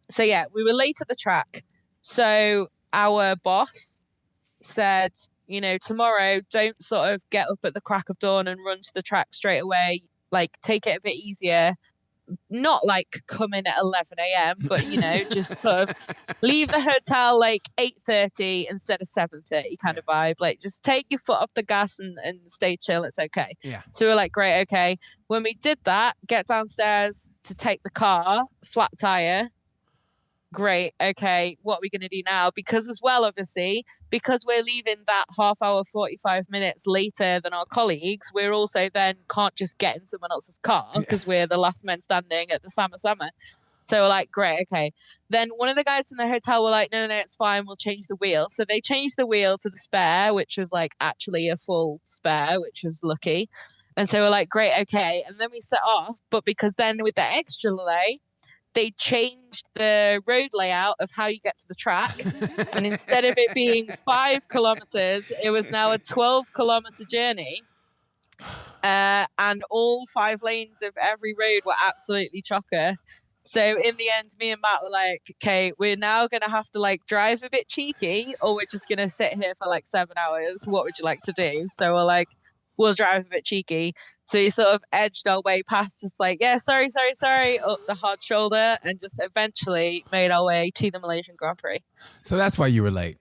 So yeah, we were late at the track. So our boss said, tomorrow don't sort of get up at the crack of dawn and run to the track straight away. Like, take it a bit easier. Not like come in at 11 a.m., but, just sort of leave the hotel like 8:30 instead of 7:30 kind of vibe. Like, just take your foot off the gas and stay chill. It's okay. Yeah. So we're like, great, okay. When we did that, get downstairs to take the car, flat tire. Great. Okay. What are we going to do now? Because as well, obviously, because we're leaving that half hour, 45 minutes later than our colleagues, we're also then can't just get in someone else's car because we're the last men standing at the Sama. So we're like, great, okay. Then one of the guys in the hotel were like, no, it's fine. We'll change the wheel. So they changed the wheel to the spare, which was like actually a full spare, which was lucky. And so we're like, great, okay. And then we set off. But because then with the extra delay, they changed the road layout of how you get to the track. And instead of it being 5 kilometers, it was now a 12-kilometer journey. And all 5 lanes of every road were absolutely chocker. So in the end, me and Matt were like, okay, we're now going to have to like drive a bit cheeky, or we're just going to sit here for like 7 hours. What would you like to do? So we're like, we'll drive a bit cheeky. So we sort of edged our way past, just like, yeah, sorry, up the hard shoulder, and just eventually made our way to the Malaysian Grand Prix. So that's why you were late.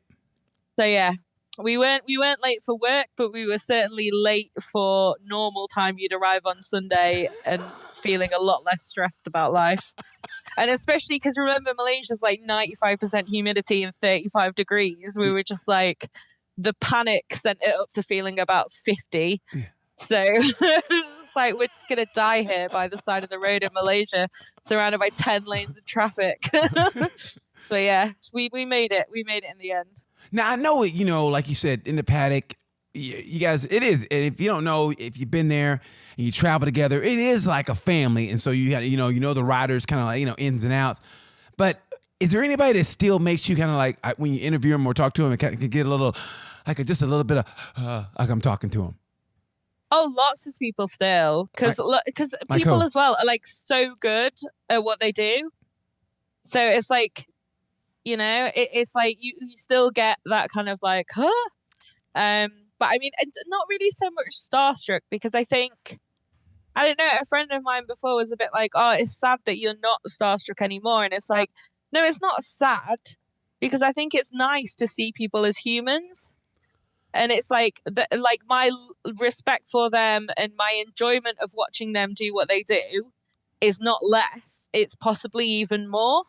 So yeah, we weren't late for work, but we were certainly late for normal time you'd arrive on Sunday and feeling a lot less stressed about life. And especially because remember, Malaysia's like 95% humidity and 35 degrees. We were just like, the panic sent it up to feeling about 50. Yeah. So like, we're just going to die here by the side of the road in Malaysia, surrounded by 10 lanes of traffic. But yeah, we made it. We made it in the end. Now, I know, you know, like you said, in the paddock, you guys, it is. And if you don't know, if you've been there and you travel together, it is like a family. And so you got, you know, the riders kind of like, you know, ins and outs. But is there anybody that still makes you kind of like, when you interview them or talk to them, and can get a little, like just a little bit of, like I'm talking to them? Oh, lots of people still. Because people as well are like so good at what they do. So it's like, you know, it's like you still get that kind of like, huh? But I mean, not really so much starstruck, because I think, I don't know, a friend of mine before was a bit like, oh, it's sad that you're not starstruck anymore. And it's like, no, it's not sad, because I think it's nice to see people as humans. And it's like, like my respect for them and my enjoyment of watching them do what they do is not less. It's possibly even more.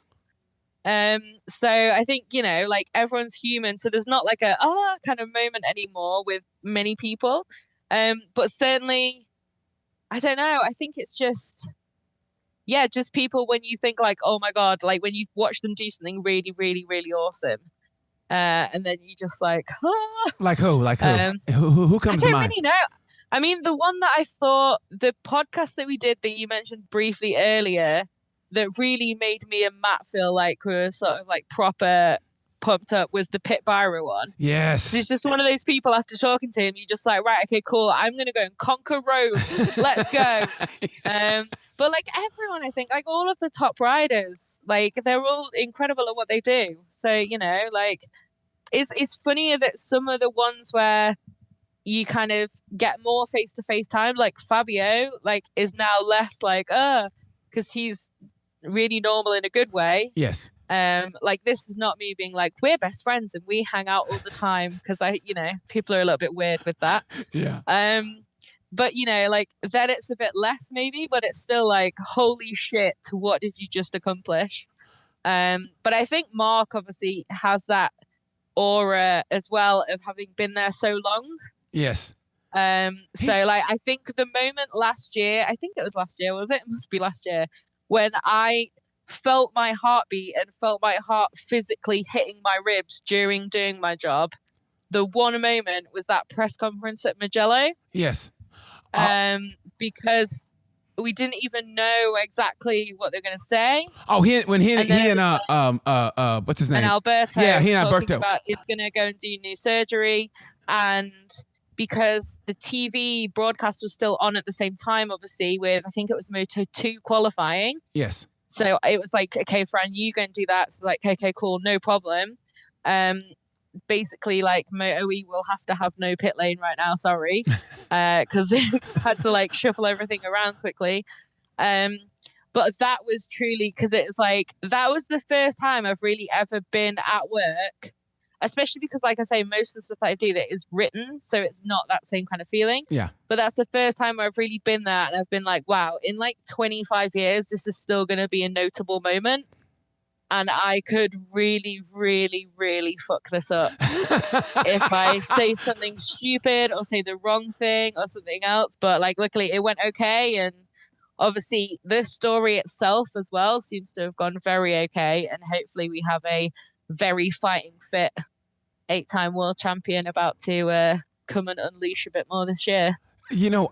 So I think, you know, like everyone's human. So there's not like a kind of moment anymore with many people. But certainly, I don't know. I think it's just, yeah, just people when you think like, oh my God, like when you watch them do something really, really, really awesome. And then you just like, Like who? Like who? Who comes to mind? I don't really know. I mean, the one that I thought, the podcast that we did that you mentioned briefly earlier, that really made me and Matt feel like we were sort of like proper pumped up, was the Pit Byra one. Yes. He's just one of those people, after talking to him, you're just like, right, okay, cool. I'm going to go and conquer Rome. Let's go. But like everyone, I think, like all of the top riders, like they're all incredible at what they do. So, you know, like it's funnier that some of the ones where you kind of get more face-to-face time, like Fabio, like is now less like, because he's really normal in a good way. Yes. Like this is not me being like, we're best friends and we hang out all the time, because I, you know, people are a little bit weird with that. Yeah. But you know, like then it's a bit less maybe, but it's still like, holy shit, what did you just accomplish? But I think Mark obviously has that aura as well of having been there so long. Yes. So like I think the moment last year, I think it was last year, was it? It must be last year, when I felt my heartbeat and felt my heart physically hitting my ribs during doing my job. The one moment was that press conference at Mugello. Yes. Because we didn't even know exactly what they're going to say. Oh, he and what's his name? And Alberto. Yeah, he and Alberto. Is going to go and do new surgery, and because the TV broadcast was still on at the same time, obviously, with I think it was Moto2 qualifying. Yes. So it was like, okay, Fran, you go and do that. So like, okay, cool, no problem. Basically, like MotoE will have to have no pit lane right now. Sorry, because it just had to like shuffle everything around quickly. But that was truly, because it's like that was the first time I've really ever been at work, especially because, like I say, most of the stuff that I do that is written, so it's not that same kind of feeling. Yeah. But that's the first time I've really been there, and I've been like, wow, in like 25 years, this is still going to be a notable moment. And I could really, really, really fuck this up if I say something stupid or say the wrong thing or something else. But like, luckily it went okay, and obviously the story itself as well seems to have gone very okay, and hopefully we have a very fighting fit 8-time world champion about to come and unleash a bit more this year.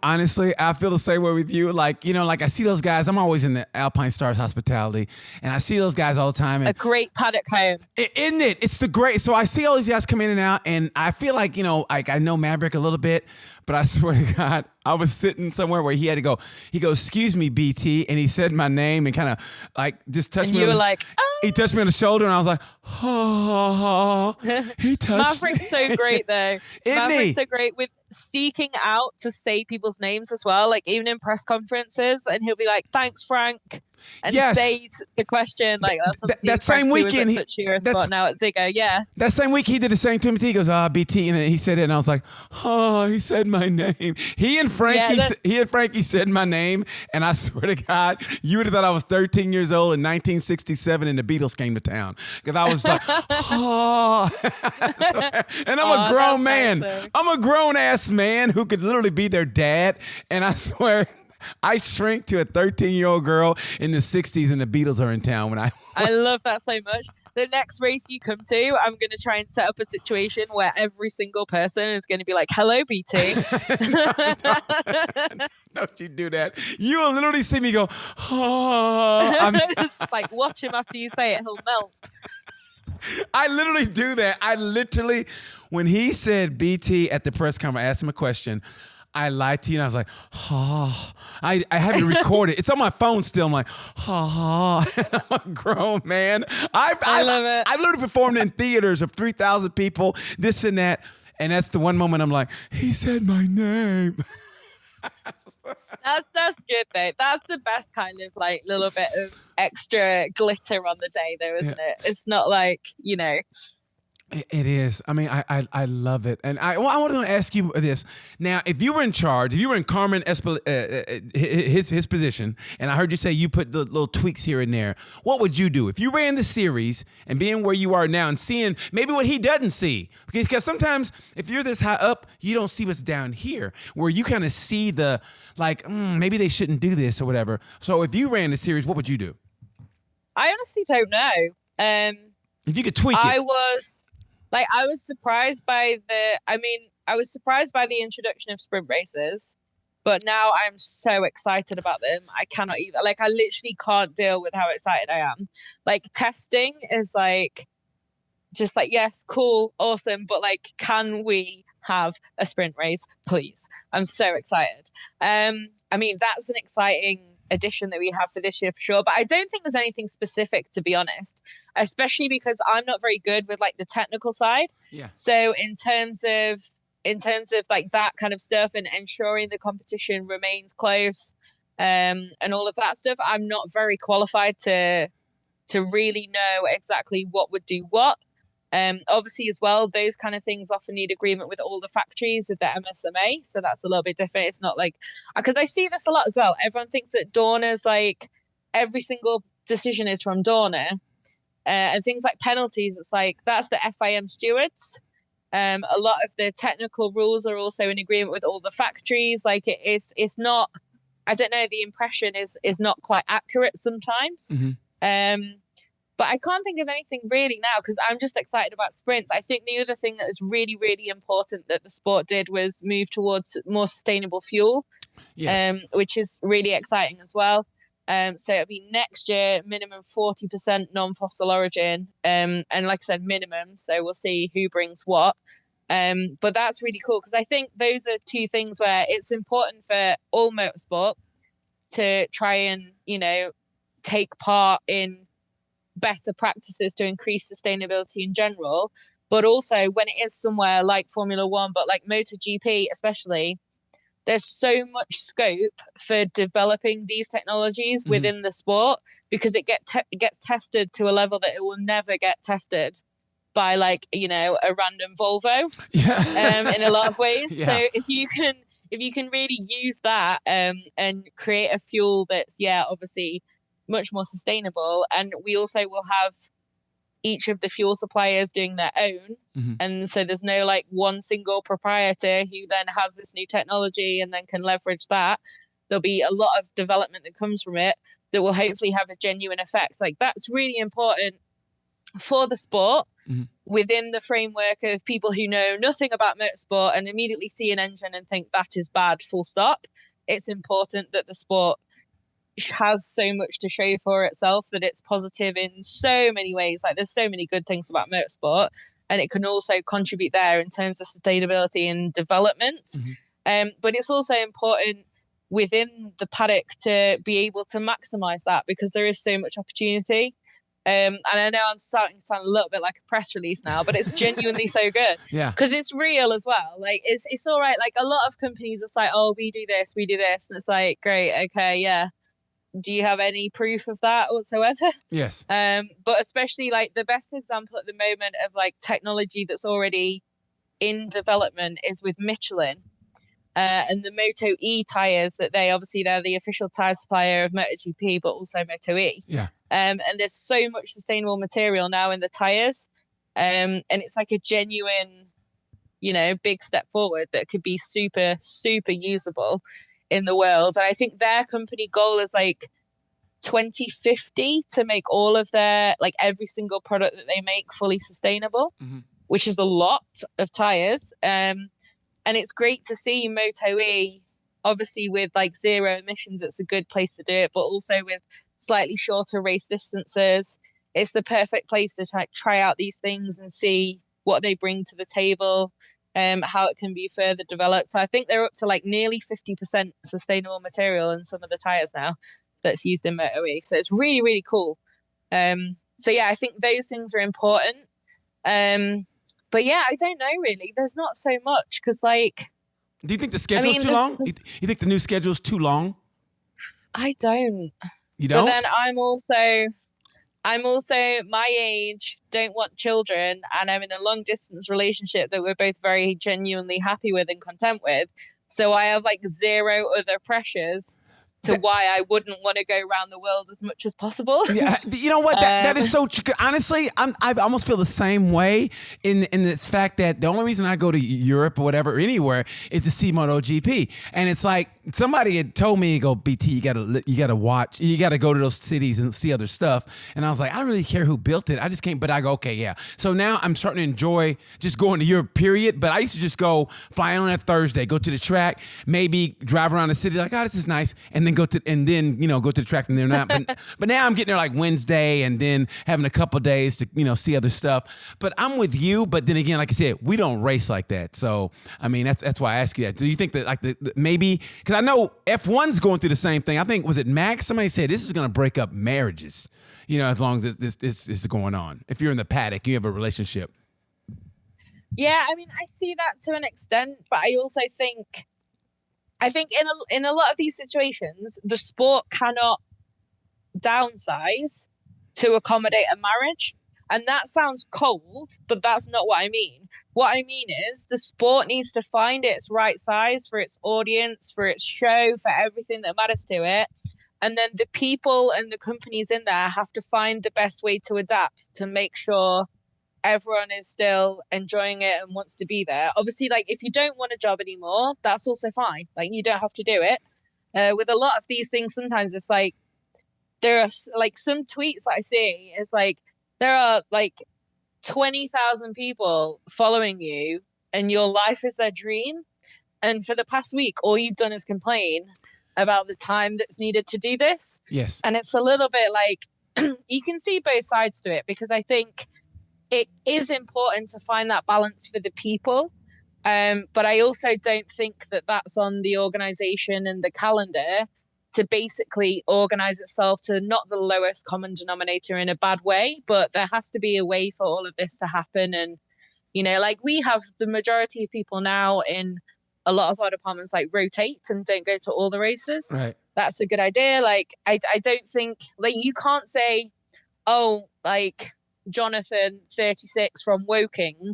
Honestly, I feel the same way with you. Like, I see those guys. I'm always in the Alpine Stars hospitality, and I see those guys all the time. And a great paddock home. Isn't it? It's the great. So I see all these guys come in and out, and I feel like, like I know Maverick a little bit, but I swear to God, I was sitting somewhere where he had to go. He goes, "Excuse me, BT," and he said my name and kind of like just touched and me. You were like, oh. He touched me on the shoulder, and I was like, "Oh." He touched Maverick's me. so great, though. Maverick's so great with seeking out to say people's names as well. Like even in press conferences, and he'll be like, "Thanks, Frank," and say the question. Like that same weekend, he spot now at Ziggo. Yeah, that same week he did the same to me. He goes, BT," and then he said it, and I was like, "Oh," he said my name. He and Frankie said my name, and I swear to God, you would have thought I was 13 years old in 1967 and the Beatles came to town, because I was like, "Oh," and I'm a grown man. Awesome. I'm a grown ass man who could literally be their dad, and I swear I shrink to a 13-year-old girl in the 60s, and the Beatles are in town when I love that so much. The next race you come to, I'm going to try and set up a situation where every single person is going to be like, "Hello, BT." Don't you do that. You will literally see me go, "Oh." Like, watch him after you say it. He'll melt. I literally do that. When he said BT at the press conference, I asked him a question. I lied to you, and I was like, "Oh." I have it recorded. It's on my phone still. I'm like, "Oh." I'm a grown man. I love it. I literally performed in theaters of 3,000 people, this and that. And that's the one moment I'm like, he said my name. That's good, though. That's the best kind of like little bit of extra glitter on the day, though, isn't it? It's not like, It is. I mean, I love it. And I want to ask you this. Now, if you were in charge, if you were in Carmen his position, and I heard you say you put the little tweaks here and there, what would you do? If you ran the series and being where you are now and seeing maybe what he doesn't see, because sometimes if you're this high up, you don't see what's down here, where you kind of see the, like, maybe they shouldn't do this or whatever. So if you ran the series, what would you do? I honestly don't know. If you could tweak it. I was surprised by the introduction of sprint races, but now I'm so excited about them. I cannot even, I literally can't deal with how excited I am. Like, testing is just yes, cool, awesome, but can we have a sprint race, please? I'm so excited. That's an exciting addition that we have for this year for sure, but I don't think there's anything specific, to be honest, especially because I'm not very good with the technical side. So in terms of that kind of stuff and ensuring the competition remains close, and all of that stuff, I'm not very qualified to really know exactly what would do what. Obviously as well, those kind of things often need agreement with all the factories of the MSMA. So that's a little bit different. It's not because I see this a lot as well. Everyone thinks that Dorna's every single decision is from Dorna. And things like penalties, it's that's the FIM stewards. A lot of the technical rules are also in agreement with all the factories. It's not, I don't know, the impression is not quite accurate sometimes. Mm-hmm. But I can't think of anything really now because I'm just excited about sprints. I think the other thing that is really, really important that the sport did was move towards more sustainable fuel, which is really exciting as well. So it'll be next year, minimum 40% non-fossil origin. And like I said, minimum. So we'll see who brings what. But that's really cool because I think those are two things where it's important for all motorsport to try and, take part in better practices to increase sustainability in general, but also when it is somewhere like Formula One, but like MotoGP especially, there's so much scope for developing these technologies within the sport because it gets tested to a level that it will never get tested by a random Volvo in a lot of ways. So if you can really use that and create a fuel that's obviously much more sustainable, and we also will have each of the fuel suppliers doing their own, and so there's no one single proprietor who then has this new technology and then can leverage that. there'll be a lot of development that comes from it that will hopefully have a genuine effect. Like that's really important for the sport within the framework of people who know nothing about motorsport and immediately see an engine and think that is bad, full stop. It's important that the sport has so much to show for itself, that it's positive in so many ways. Like there's so many good things about motorsport, and it can also contribute there in terms of sustainability and development. But it's also important within the paddock to be able to maximize that, because there is so much opportunity. And I know I'm starting to sound a little bit like a press release now, but it's genuinely so good. Yeah. Because it's real as well. Like it's all right. Like a lot of companies, it's like, oh, we do this. And it's like, great, okay, yeah. Do you have any proof of that whatsoever? Yes. But especially like the best example at the moment of like technology that's already in development is with Michelin. And the Moto E tires that they're the official tire supplier of MotoGP, but also Moto E. Yeah. And there's so much sustainable material now in the tires. And it's like a genuine, big step forward that could be super, super usable in the world. And I think their company goal is like 2050 to make all of their, like every single product that they make fully sustainable, which is a lot of tires. And it's great to see Moto E, obviously with like zero emissions, it's a good place to do it, but also with slightly shorter race distances. It's the perfect place to try out these things and see what they bring to the table, how it can be further developed. So I think they're up to like nearly 50% sustainable material in some of the tires now that's used in Moto E. So it's really, really cool. So yeah, I think those things are important. But yeah, I don't know really. There's not so much because like. Do you think the schedule's too long? You think the new schedule's too long? I don't. You don't? But then I'm also my age, don't want children, and I'm in a long distance relationship that we're both very genuinely happy with and content with. So I have like zero other pressures to why I wouldn't want to go around the world as much as possible. Yeah, you know what? That is so true. Honestly, I almost feel the same way in this fact that the only reason I go to Europe or whatever, or anywhere, is to see MotoGP. And it's like somebody had told me, "Go BT, you gotta watch, you gotta go to those cities and see other stuff." And I was like, I don't really care who built it. I just can't. But I go, okay, yeah. So now I'm starting to enjoy just going to Europe. Period. But I used to just go fly in on a Thursday, go to the track, maybe drive around the city, like, oh, this is nice, and then go to the track from there. But now I'm getting there like Wednesday and then having a couple days to see other stuff. But I'm with you. But then again, like I said, we don't race like that. So I mean, that's why I ask you that. Do you think that like maybe because I know F1's going through the same thing. I think was it Max? Somebody said this is going to break up marriages. As long as this is going on. If you're in the paddock, you have a relationship. Yeah, I mean, I see that to an extent, but I also think in a lot of these situations, the sport cannot downsize to accommodate a marriage. And that sounds cold, but that's not what I mean. What I mean is the sport needs to find its right size for its audience, for its show, for everything that matters to it. And then the people and the companies in there have to find the best way to adapt to make sure everyone is still enjoying it and wants to be there. Obviously, like if you don't want a job anymore, that's also fine. Like you don't have to do it. With a lot of these things, sometimes it's like there are like some tweets that I see. It's like there are like 20,000 people following you, and your life is their dream. And for the past week, all you've done is complain about the time that's needed to do this. Yes. And it's a little bit like you can see both sides to it, because I think it is important to find that balance for the people. But I also don't think that that's on the organization and the calendar to basically organize itself to not the lowest common denominator in a bad way, but there has to be a way for all of this to happen. And, like we have the majority of people now in a lot of our departments like rotate and don't go to all the races. Right. That's a good idea. Like, I don't think like you can't say, oh, like Jonathan 36 from Woking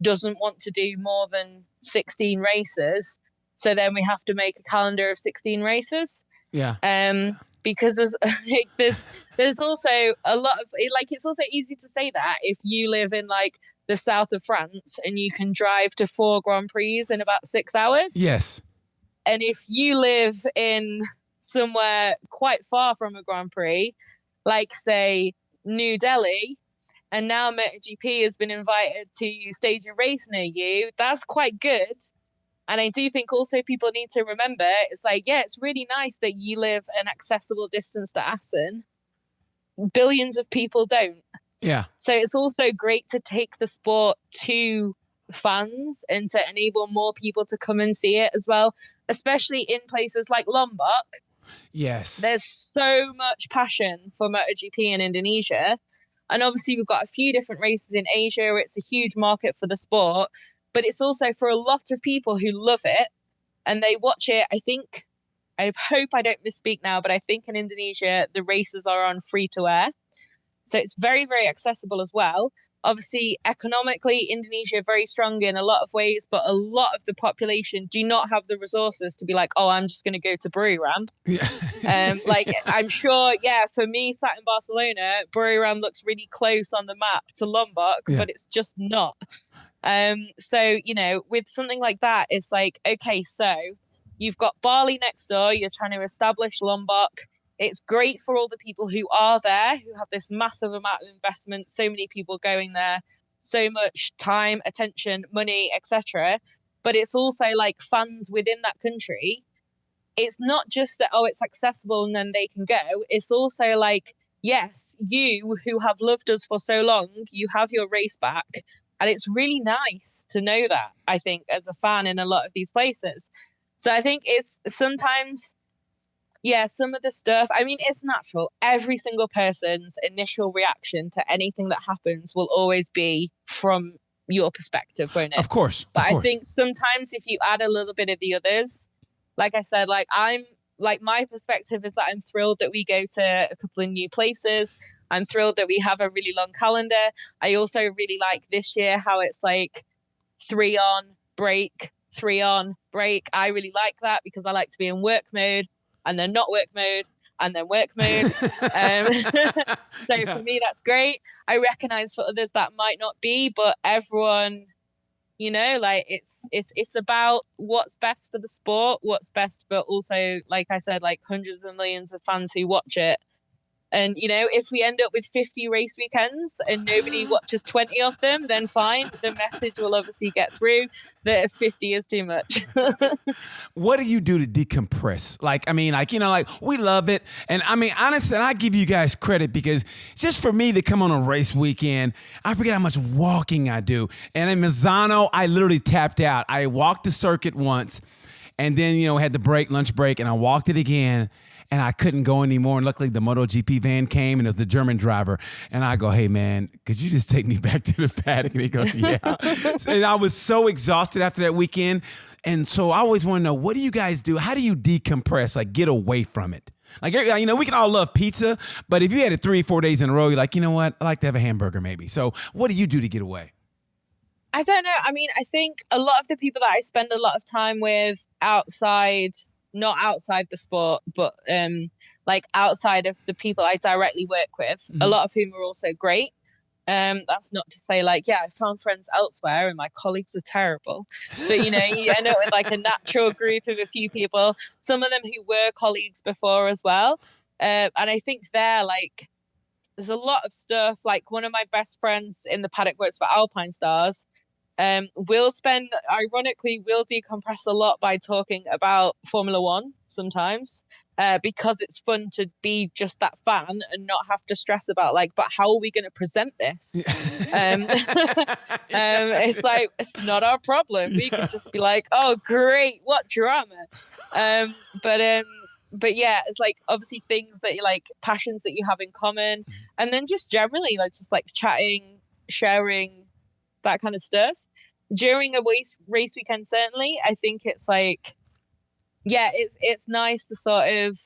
doesn't want to do more than 16 races. So then we have to make a calendar of 16 races. Yeah. Because there's also a lot of like it's also easy to say that if you live in like the south of France and you can drive to 4 Grand Prix in about 6 hours. Yes. And if you live in somewhere quite far from a Grand Prix, like say New Delhi, and now MotoGP has been invited to stage a race near you, that's quite good. And I do think also people need to remember, it's like, yeah, it's really nice that you live an accessible distance to Assen. Billions of people don't. Yeah. So it's also great to take the sport to fans and to enable more people to come and see it as well, especially in places like Lombok. Yes. There's so much passion for MotoGP in Indonesia. And obviously we've got a few different races in Asia. It's a huge market for the sport, but it's also for a lot of people who love it and they watch it. I hope I don't misspeak now, but I think in Indonesia, the races are on free to air. So it's very, very accessible as well. Obviously, economically, Indonesia very strong in a lot of ways, but a lot of the population do not have the resources to be like, oh, I'm just going to go to Buriram. Yeah. Like, I'm sure, yeah, for me, sat in Barcelona, Buriram looks really close on the map to Lombok, but it's just not. So, you know, with something like that, it's like, okay, so you've got Bali next door, you're trying to establish Lombok. It's great for all the people who are there, who have this massive amount of investment, so many people going there, so much time, attention, money, etc. But it's also like fans within that country. It's not just that, oh, it's accessible and then they can go. It's also like, yes, you who have loved us for so long, you have your race back. And it's really nice to know that, I think, as a fan in a lot of these places. So I think it's sometimes, yeah, some of the stuff, I mean, it's natural. Every single person's initial reaction to anything that happens will always be from your perspective, won't it? Of course. But I think sometimes if you add a little bit of the others, like I said, my perspective is that I'm thrilled that we go to a couple of new places. I'm thrilled that we have a really long calendar. I also really like this year how it's like 3 on, break, 3 on, break. I really like that because I like to be in work mode and then not work mode and then work mode. So for me, that's great. I recognize for others that might not be, but everyone, you know, like it's about what's best for the sport, what's best for also, like I said, like hundreds of millions of fans who watch it. And, you know, if we end up with 50 race weekends and nobody watches 20 of them, then fine. The message will obviously get through that 50 is too much. What do you do to decompress? Like, I mean, like, you know, like we love it. And I mean, honestly, I give you guys credit because just for me to come on a race weekend, I forget how much walking I do. And in Misano, I literally tapped out. I walked the circuit once and then, you know, had the break, lunch break, and I walked it again. And I couldn't go anymore. And luckily, the MotoGP van came, and it was the German driver. And I go, hey, man, could you just take me back to the paddock? And he goes, yeah. And I was so exhausted after that weekend. And so I always want to know, what do you guys do? How do you decompress, like get away from it? Like, you know, we can all love pizza, but if you had it 3-4 days in a row, you're like, you know what? I like to have a hamburger maybe. So what do you do to get away? I don't know. I mean, I think a lot of the people that I spend a lot of time with outside, not outside the sport, but like outside of the people I directly work with, a lot of whom are also great. That's not to say like, yeah, I found friends elsewhere and my colleagues are terrible. But, you know, you end up with like a natural group of a few people, some of them who were colleagues before as well. And I think like, there's a lot of stuff. Like one of my best friends in the paddock works for Alpine Stars. We'll decompress a lot by talking about Formula One sometimes, because it's fun to be just that fan and not have to stress about like, but how are we going to present this? It's like, it's not our problem. We can just be like, oh, great, what drama. But yeah, it's like obviously things that you like, passions that you have in common, and then just generally like just like chatting, sharing, that kind of stuff. During a race weekend, certainly, I think it's like, yeah, it's nice to sort of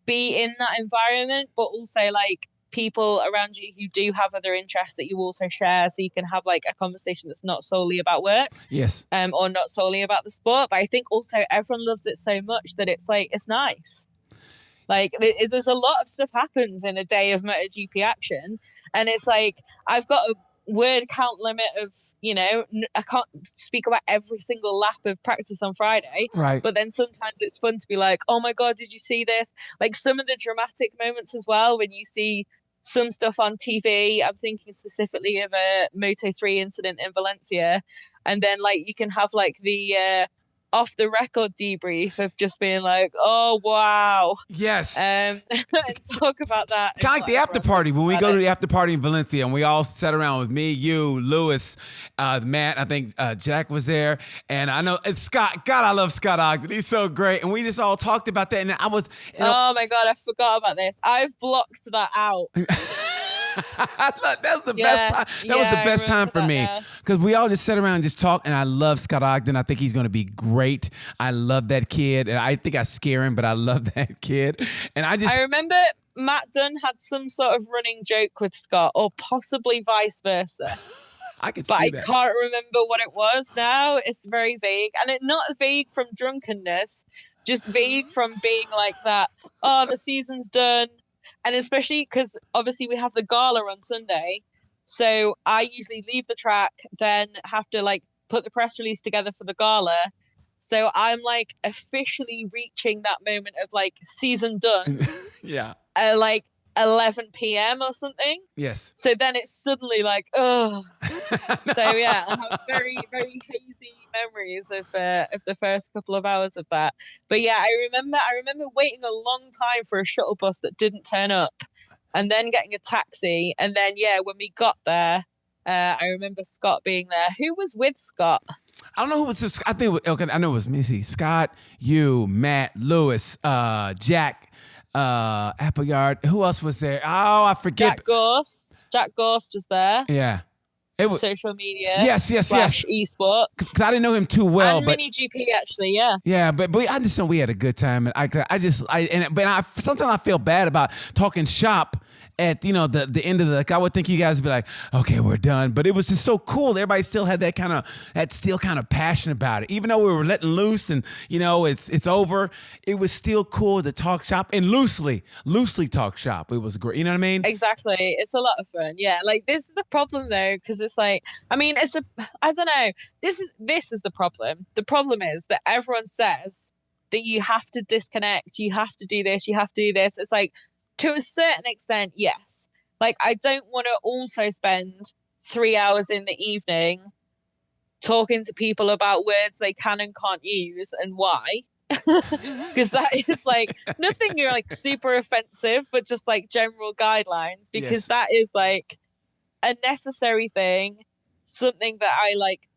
be in that environment, but also like people around you who do have other interests that you also share, so you can have like a conversation that's not solely about work, yes, or not solely about the sport. But I think also everyone loves it so much that it's like, it's nice. Like there's a lot of stuff happens in a day of MotoGP action, and it's like I've got word count limit of, I can't speak about every single lap of practice on Friday. Right. But then sometimes it's fun to be like, oh my God, did you see this? Like some of the dramatic moments as well, when you see some stuff on TV. I'm thinking specifically of a Moto3 incident in Valencia. And then like you can have like the off the record debrief of just being like, oh wow. Yes. And talk about that. Kind of like the after party when we go to the after party in Valencia and we all sat around with me, you, Lewis, Matt. I think Jack was there, and I know it's Scott. God, I love Scott Ogden. He's so great, and we just all talked about that. And I was, oh my God, I forgot about this. I've blocked that out. I thought that was the best time. That was the best time for me because we all just sat around and just talked. And I love Scott Ogden. I think he's going to be great. I love that kid, and I think I scare him, but I love that kid. And I remember Matt Dunn had some sort of running joke with Scott, or possibly vice versa. I can't remember what it was now. It's very vague, and it's not vague from drunkenness, just vague from being like that. Oh, the season's done. And especially because obviously we have the gala on Sunday. So I usually leave the track, then have to like put the press release together for the gala. So I'm like officially reaching that moment of like season done. Yeah. At like 11 p.m. or something. Yes. So then it's suddenly like, oh. So yeah, I have very, very hazy memories of the first couple of hours of that. But yeah, I remember waiting a long time for a shuttle bus that didn't turn up, and then getting a taxi. And then yeah, when we got there, I remember Scott being there. Who was with Scott? I don't know who was. I think I know it was Missy, Scott, you, Matt, Lewis, Jack. Appleyard. Who else was there? Oh, I forget. Jack Gorst was there. Yeah. It was social media. Yes. Esports. Because I didn't know him too well, and but mini GP actually, yeah. Yeah, but I just know we had a good time, and sometimes I feel bad about talking shop at the end of I would think you guys would be like, okay, we're done, but it was just so cool. Everybody still had that kind of passion about it, even though we were letting loose and it's over. It was still cool to talk shop and loosely talk shop. It was great. You know what I mean? Exactly. It's a lot of fun. Yeah. Like this is the problem though, because it's like, I mean, I don't know. This is the problem. The problem is that everyone says that you have to disconnect, you have to do this, you have to do this. It's like, to a certain extent, yes. Like, I don't want to also spend 3 hours in the evening talking to people about words they can and can't use and why. Because that is like nothing you're like super offensive, but just like general guidelines, because that is like a necessary thing, something that I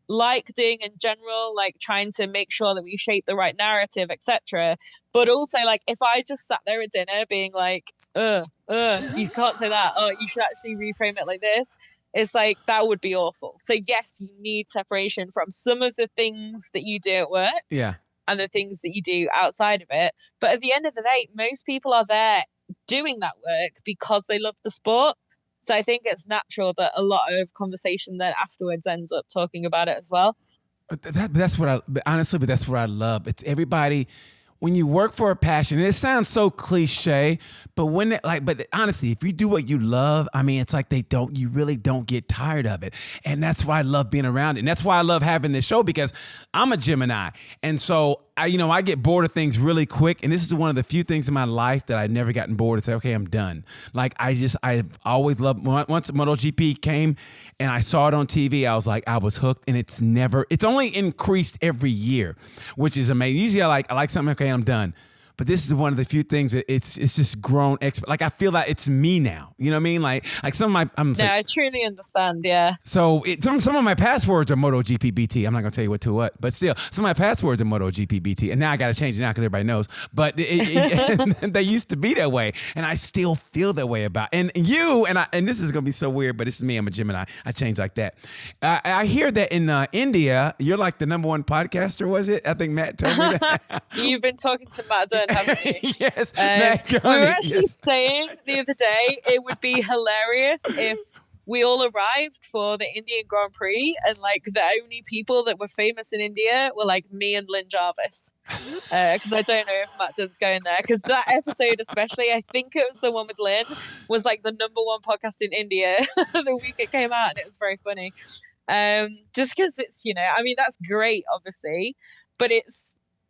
like doing in general, like trying to make sure that we shape the right narrative, etc. But also like if I just sat there at dinner being like, you can't say that, you should actually reframe it like this, it's like that would be awful. So yes, you need separation from some of the things that you do at work and the things that you do outside of it. But at the end of the day, most people are there doing that work because they love the sport. So I think it's natural that a lot of conversation then afterwards ends up talking about it as well. That's what I love. It's everybody. When you work for a passion, and it sounds so cliche, but but honestly, if you do what you love, I mean, it's like you really don't get tired of it. And that's why I love being around it. And that's why I love having this show, because I'm a Gemini. And so I get bored of things really quick. And this is one of the few things in my life that I've never gotten bored and say, okay, I'm done. Like I've always loved, once MotoGP came and I saw it on TV, I was hooked, and it's only increased every year, which is amazing. Usually I like something, okay, I'm done. But this is one of the few things that it's just grown. Like I feel like it's me now. You know what I mean? Like some of my. I truly understand. Yeah. So some of my passwords are MotoGP BT. I'm not gonna tell you what, but still, some of my passwords are MotoGP BT, and now I gotta change it now because everybody knows. But they used to be that way, and I still feel that way about. And you and this is gonna be so weird, but this is me. I'm a Gemini. I change like that. I hear that in India, you're like the #1 podcaster. Was it? I think Matt told me that. You've been talking to Matt Dunn. Yes, we were actually saying the other day it would be hilarious if we all arrived for the Indian Grand Prix, and like the only people that were famous in India were like me and Lynn Jarvis. Because I don't know if Matt Dunn's going there. Because that episode, especially, I think it was the one with Lynn, was like the #1 podcast in India the week it came out, and it was very funny. Just because it's, you know, I mean, that's great, obviously, but it's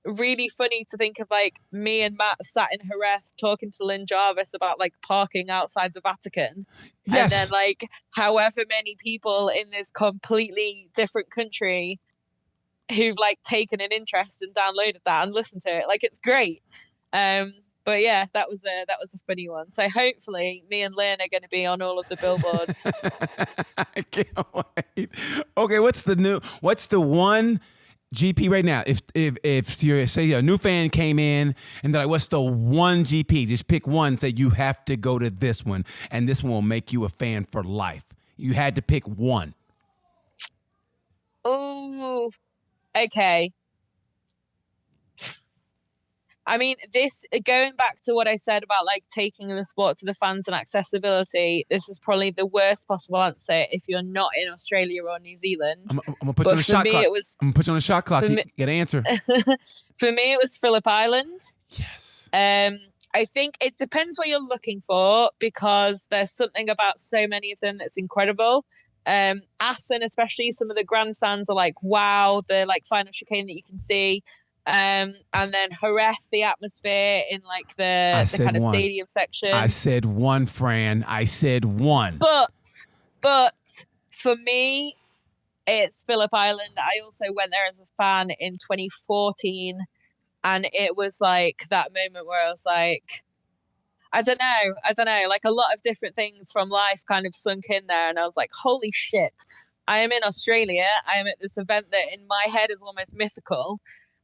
really funny to think of like me and Matt sat in Jerez talking to Lynn Jarvis about like parking outside the Vatican. Yes. And then like however many people in this completely different country who've like taken an interest and downloaded that and listened to it. Like, it's great. But yeah, that was a funny one. So hopefully me and Lynn are going to be on all of the billboards. I can't wait. Okay, what's the one GP right now? If you're, say, a new fan came in and they're like, what's the one GP? Just pick one, say you have to go to this one, and this one will make you a fan for life. You had to pick one. Oh, okay. I mean, this, going back to what I said about like taking the sport to the fans and accessibility, this is probably the worst possible answer if you're not in Australia or New Zealand. I'm gonna put you on the shot clock. I'm gonna put you on the shot clock. You get an answer. For me, it was Phillip Island. Yes. I think it depends what you're looking for, because there's something about so many of them that's incredible. Assen, especially, some of the grandstands are like, wow, the like final chicane that you can see. And then Jerez, the atmosphere in like the kind of stadium section. I said one, Fran. I said one. But for me, it's Phillip Island. I also went there as a fan in 2014, and it was like that moment where I was like, I don't know, like a lot of different things from life kind of sunk in there, and I was like, holy shit, I am in Australia. I am at this event that in my head is almost mythical.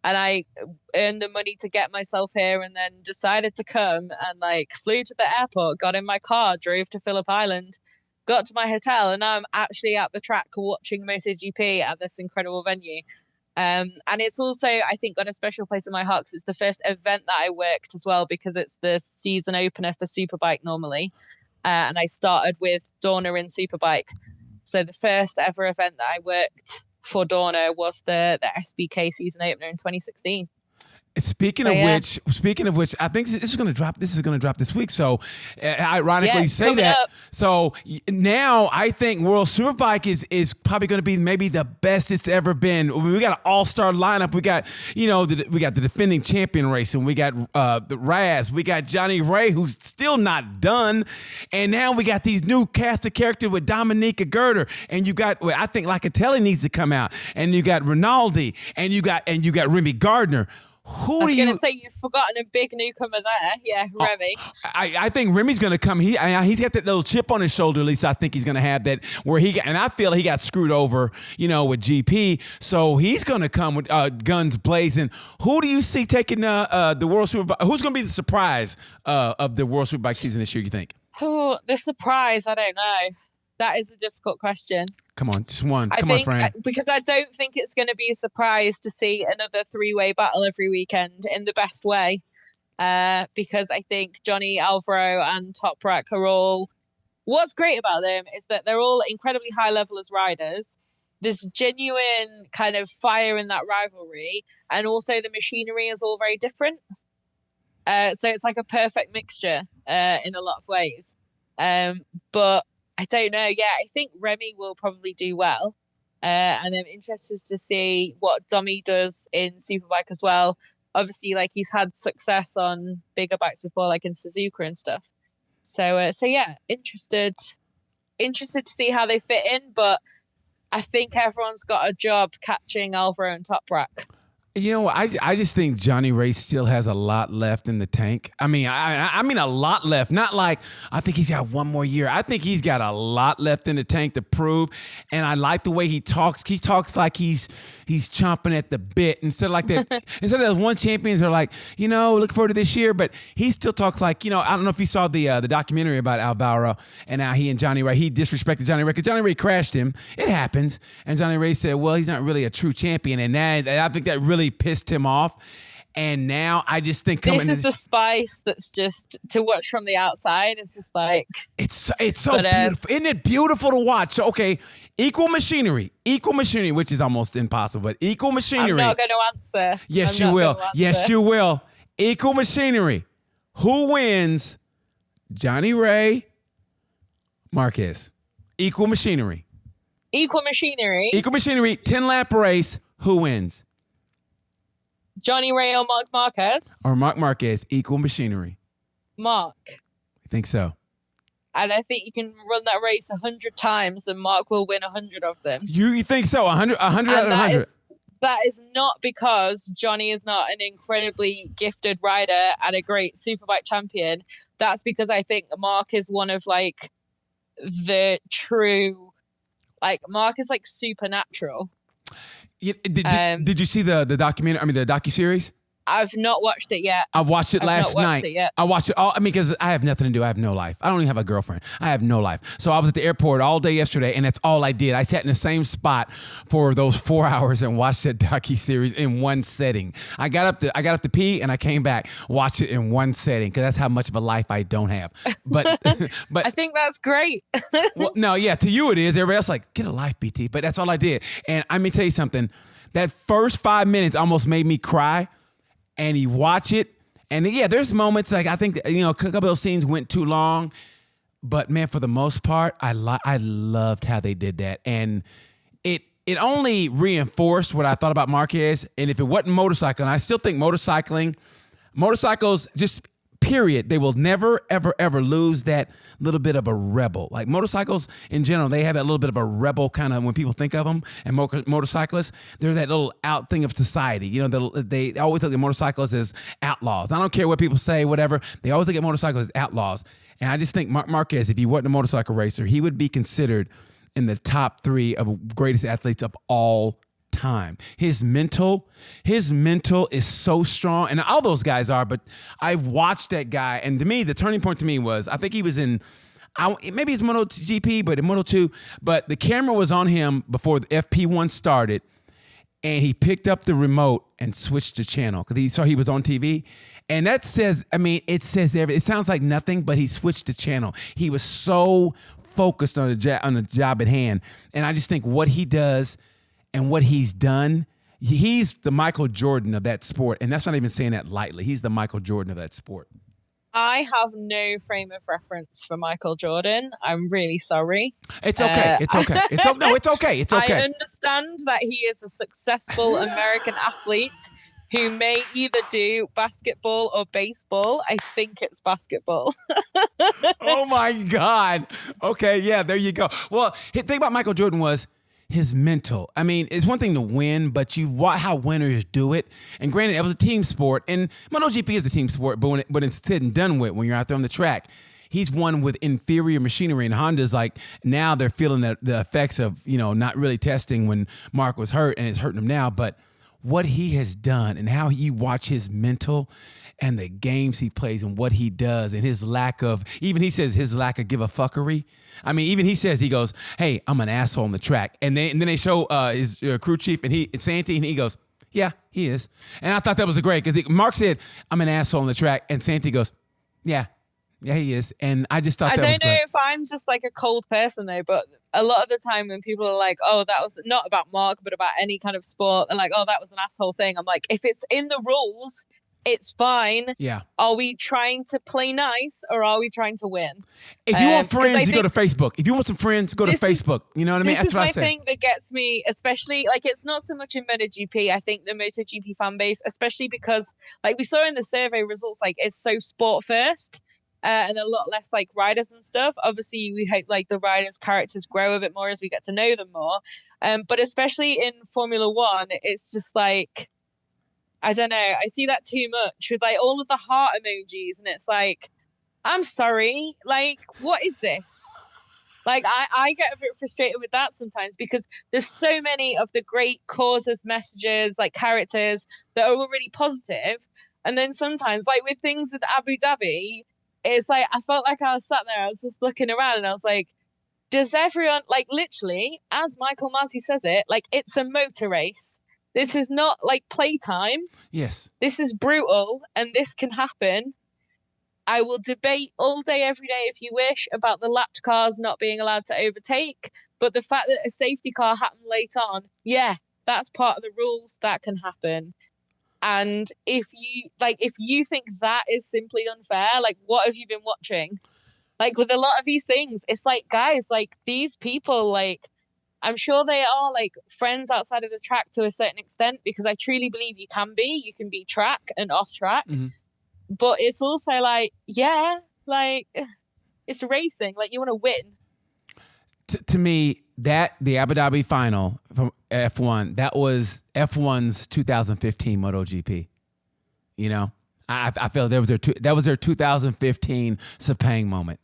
And I earned the money to get myself here, and then decided to come, and like flew to the airport, got in my car, drove to Phillip Island, got to my hotel, and now I'm actually at the track watching MotoGP at this incredible venue. And it's also, I think, got a special place in my heart because it's the first event that I worked as well, because it's the season opener for Superbike normally. And I started with Dorna in Superbike. So the first ever event that I worked for Dorna was the SBK season opener in 2016. Speaking of which, I think this is going to drop. This is going to drop this week. So, ironically, you say that. Up. So now I think World Superbike is probably going to be maybe the best it's ever been. We got an all-star lineup. We got we got the defending champion racing. We got the Raz. We got Johnny Ray, who's still not done, and now we got these new cast of characters with Dominica Gerder, and you got I think Locatelli needs to come out, and you got Rinaldi, and you got Remy Gardner. I was going to say you've forgotten a big newcomer there. Yeah, Remy. I think Remy's going to come. He's got that little chip on his shoulder. At least I think he's going to have that. And I feel he got screwed over, with GP. So he's going to come with guns blazing. Who do you see taking the World Superbike? Who's going to be the surprise of the World Superbike season this year? You think? Oh, the surprise? I don't know. That is a difficult question. Come on, just one. Come on, Fran. Because I don't think it's going to be a surprise to see another three-way battle every weekend in the best way. Because I think Johnny, Alvaro, and Toprak are all... What's great about them is that they're all incredibly high level as riders. There's genuine kind of fire in that rivalry. And also the machinery is all very different. So it's like a perfect mixture in a lot of ways. But I don't know. Yeah, I think Remy will probably do well. And I'm interested to see what Domi does in Superbike as well. Obviously, like he's had success on bigger bikes before, like in Suzuka and stuff. So yeah, interested to see how they fit in. But I think everyone's got a job catching Alvaro and Toprak. I just think Johnny Ray still has a lot left in the tank. I mean a lot left. Not like I think he's got one more year. I think he's got a lot left in the tank to prove. And I like the way he talks. He talks like he's chomping at the bit instead of like that. Instead of those one champions are like, look forward to this year. But he still talks like, I don't know if you saw the documentary about Alvaro and how he and Johnny Ray, he disrespected Johnny Ray because Johnny Ray crashed him. It happens. And Johnny Ray said, well, he's not really a true champion. And I think that really pissed him off. And now I just think coming this is the spice that's just to watch from the outside. It's just like it's so beautiful. Isn't it beautiful to watch? So, okay, Equal Machinery, which is almost impossible, but Equal Machinery. I'm not going to answer. Yes, you will. Yes, you will. Equal Machinery. Who wins? Johnny Ray, Marquez. Equal Machinery. 10-lap race. Who wins? Johnny Ray or Marc Marquez? Or Marc Marquez. Equal Machinery. Marc. I think so. And I think you can run that race 100 times and Marc will win 100 of them. You think so? 100 out of 100? That is not because Johnny is not an incredibly gifted rider and a great Superbike champion. That's because I think Marc is one of like the true, like Marc is like supernatural. Did you see the documentary? I mean, the docuseries? I've not watched it yet. I watched it last night. I watched it all. I mean, because I have nothing to do. I have no life. I don't even have a girlfriend. I have no life. So I was at the airport all day yesterday, and that's all I did. I sat in the same spot for those 4 hours and watched that docuseries in one setting. I got up to pee, and I came back, watched it in one setting, because that's how much of a life I don't have. But I think that's great. Well, no, yeah, to you it is. Everybody else like, get a life, BT. But that's all I did. And let me tell you something. That first 5 minutes almost made me cry. And you watch it, and yeah, there's moments like I think a couple of those scenes went too long, but man, for the most part, I loved how they did that, and it only reinforced what I thought about Marquez. And if it wasn't motorcycling, I still think motorcycles just. Period. They will never, ever, ever lose that little bit of a rebel. Like motorcycles in general, they have that little bit of a rebel kind of when people think of them. And motorcyclists, they're that little out thing of society. They always look at motorcyclists as outlaws. I don't care what people say, whatever. They always look at motorcyclists as outlaws. And I just think Marc Marquez, if he wasn't a motorcycle racer, he would be considered in the top 3 of greatest athletes of all time. His mental is so strong, and all those guys are, but I watched that guy, and to me, the turning point to me was, I think he was in, maybe it's MotoGP, but in Moto2, but the camera was on him before the FP1 started, and he picked up the remote and switched the channel, because he saw he was on TV, and that says, it says everything. It sounds like nothing, but he switched the channel. He was so focused on the job at hand, and I just think what he does and what he's done, he's the Michael Jordan of that sport. And that's not even saying that lightly. He's the Michael Jordan of that sport. I have no frame of reference for Michael Jordan. I'm really sorry. It's okay. It's okay. It's okay. It's okay. I understand that he is a successful American athlete who may either do basketball or baseball. I think it's basketball. Oh, my God. Okay, yeah, there you go. Well, the thing about Michael Jordan was, his mental. I mean, it's one thing to win, but you watch how winners do it. And granted, it was a team sport, and MotoGP is a team sport, but when it's said and done with, when you're out there on the track, he's won with inferior machinery, and Honda's like, now they're feeling the effects of, not really testing when Marc was hurt, and it's hurting him now. But what he has done and how you watch his mental and the games he plays and what he does and his lack of, even he says his lack of give a fuckery. I mean, even he says, he goes, hey, I'm an asshole on the track. And then they show his crew chief and Santi, and he goes, yeah, he is. And I thought that was great because Marc said, I'm an asshole on the track. And Santi goes, yeah, he is. And I just thought that was great. I don't know if I'm just like a cold person though, but a lot of the time when people are like, oh, that was not about Marc, but about any kind of sport, they're like, oh, that was an asshole thing. I'm like, if it's in the rules, it's fine. Yeah. Are we trying to play nice or are we trying to win? If you want friends, you go to Facebook. If you want some friends, go to Facebook. You know what I mean? That's what I say. This is my thing that gets me, especially, like, it's not so much in MotoGP. I think the MotoGP fan base, especially because, like, we saw in the survey results, like, it's so sport first and a lot less, like, riders and stuff. Obviously, we hope, like, the riders' characters grow a bit more as we get to know them more. But especially in Formula One, it's just, like, I don't know. I see that too much with like all of the heart emojis, and it's like, I'm sorry, like, what is this? Like, I get a bit frustrated with that sometimes because there's so many of the great causes, messages, like characters that are already positive, and then sometimes, like with things with Abu Dhabi, it's like I felt like I was sat there, I was just looking around, and I was like, does everyone, like, literally, as Michael Masi says it, like, it's a motor race. This is not like playtime. Yes. This is brutal, and this can happen. I will debate all day, every day, if you wish, about the lapped cars not being allowed to overtake. But the fact that a safety car happened late on, yeah, that's part of the rules. That can happen. And if you think that is simply unfair, like, what have you been watching? Like, with a lot of these things, it's like, guys, like, these people, like, I'm sure they are, like, friends outside of the track to a certain extent, because I truly believe you can be. You can be track and off track. Mm-hmm. But it's also like, yeah, like, it's racing. Like, you want to win. To me, the Abu Dhabi final from F1, that was F1's 2015 MotoGP. You know, I feel that was their 2015 Sepang moment.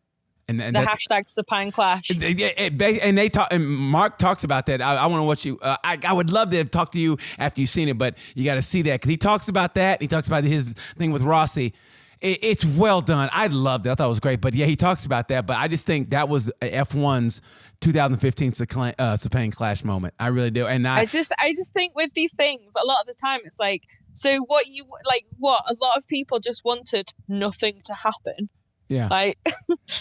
And the hashtag Sepang Clash. And they talk, and Mark talks about that. I want to watch you. I would love to talk to you after you've seen it, but you got to see that, because he talks about that. He talks about his thing with Rossi. It's well done. I loved it. I thought it was great. But yeah, he talks about that. But I just think that was F1's 2015 Sepang Clash moment. I really do. And I just think with these things, a lot of the time it's like, so what a lot of people just wanted nothing to happen. Yeah. Like,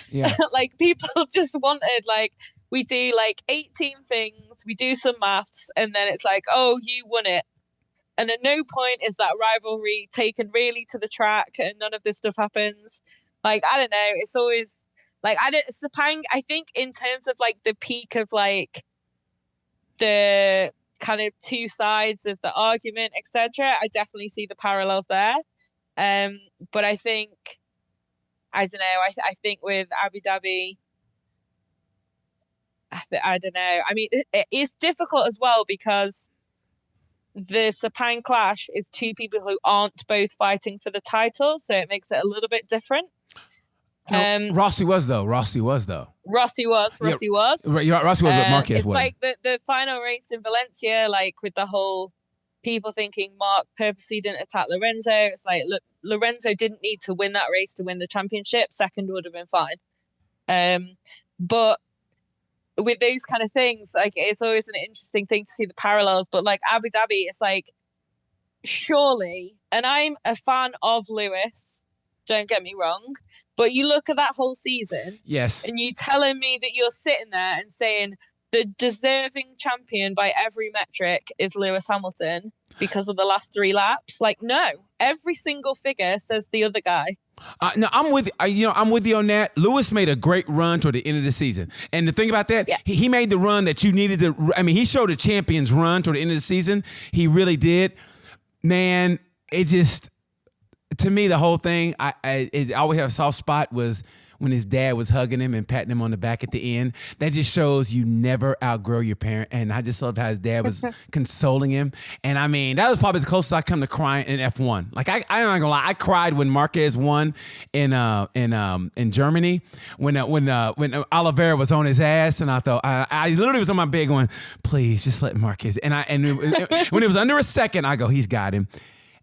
yeah. Like, people just wanted, like, we do like 18 things, we do some maths, and then it's like, oh, you won it. And at no point is that rivalry taken really to the track, and none of this stuff happens. Like, I don't know. It's always like, Sepang, I think in terms of like the peak of like the kind of two sides of the argument, etc., I definitely see the parallels there. But I think, I don't know. I think with Abu Dhabi, I don't know. I mean, it's difficult as well, because the Sepang Clash is two people who aren't both fighting for the title, so it makes it a little bit different. No, Rossi was though. Rossi was. Rossi was, but Marquez it's like the final race in Valencia, like, with the whole people thinking Mark purposely didn't attack Lorenzo. It's like, look, Lorenzo didn't need to win that race to win the championship. Second would have been fine. But with those kind of things, like, it's always an interesting thing to see the parallels. But like Abu Dhabi, it's like, surely, and I'm a fan of Lewis, don't get me wrong, but you look at that whole season, yes, and you telling me that you're sitting there and saying the deserving champion by every metric is Lewis Hamilton because of the last 3 laps. Like, no, every single figure says the other guy. No, I'm with you on that. Lewis made a great run toward the end of the season, and the thing about that, yeah, he made the run that you needed to. I mean, he showed a champion's run toward the end of the season. He really did. Man, it just, to me, the whole thing, I always have a soft spot was when his dad was hugging him and patting him on the back at the end. That just shows you never outgrow your parent. And I just loved how his dad was consoling him. And I mean, that was probably the closest I come to crying in F1. Like, I'm not gonna lie, I cried when Marquez won in Germany when Oliveira was on his ass, and I thought I literally was on my bed going, please just let Marquez. And when it was under a second, I go, he's got him.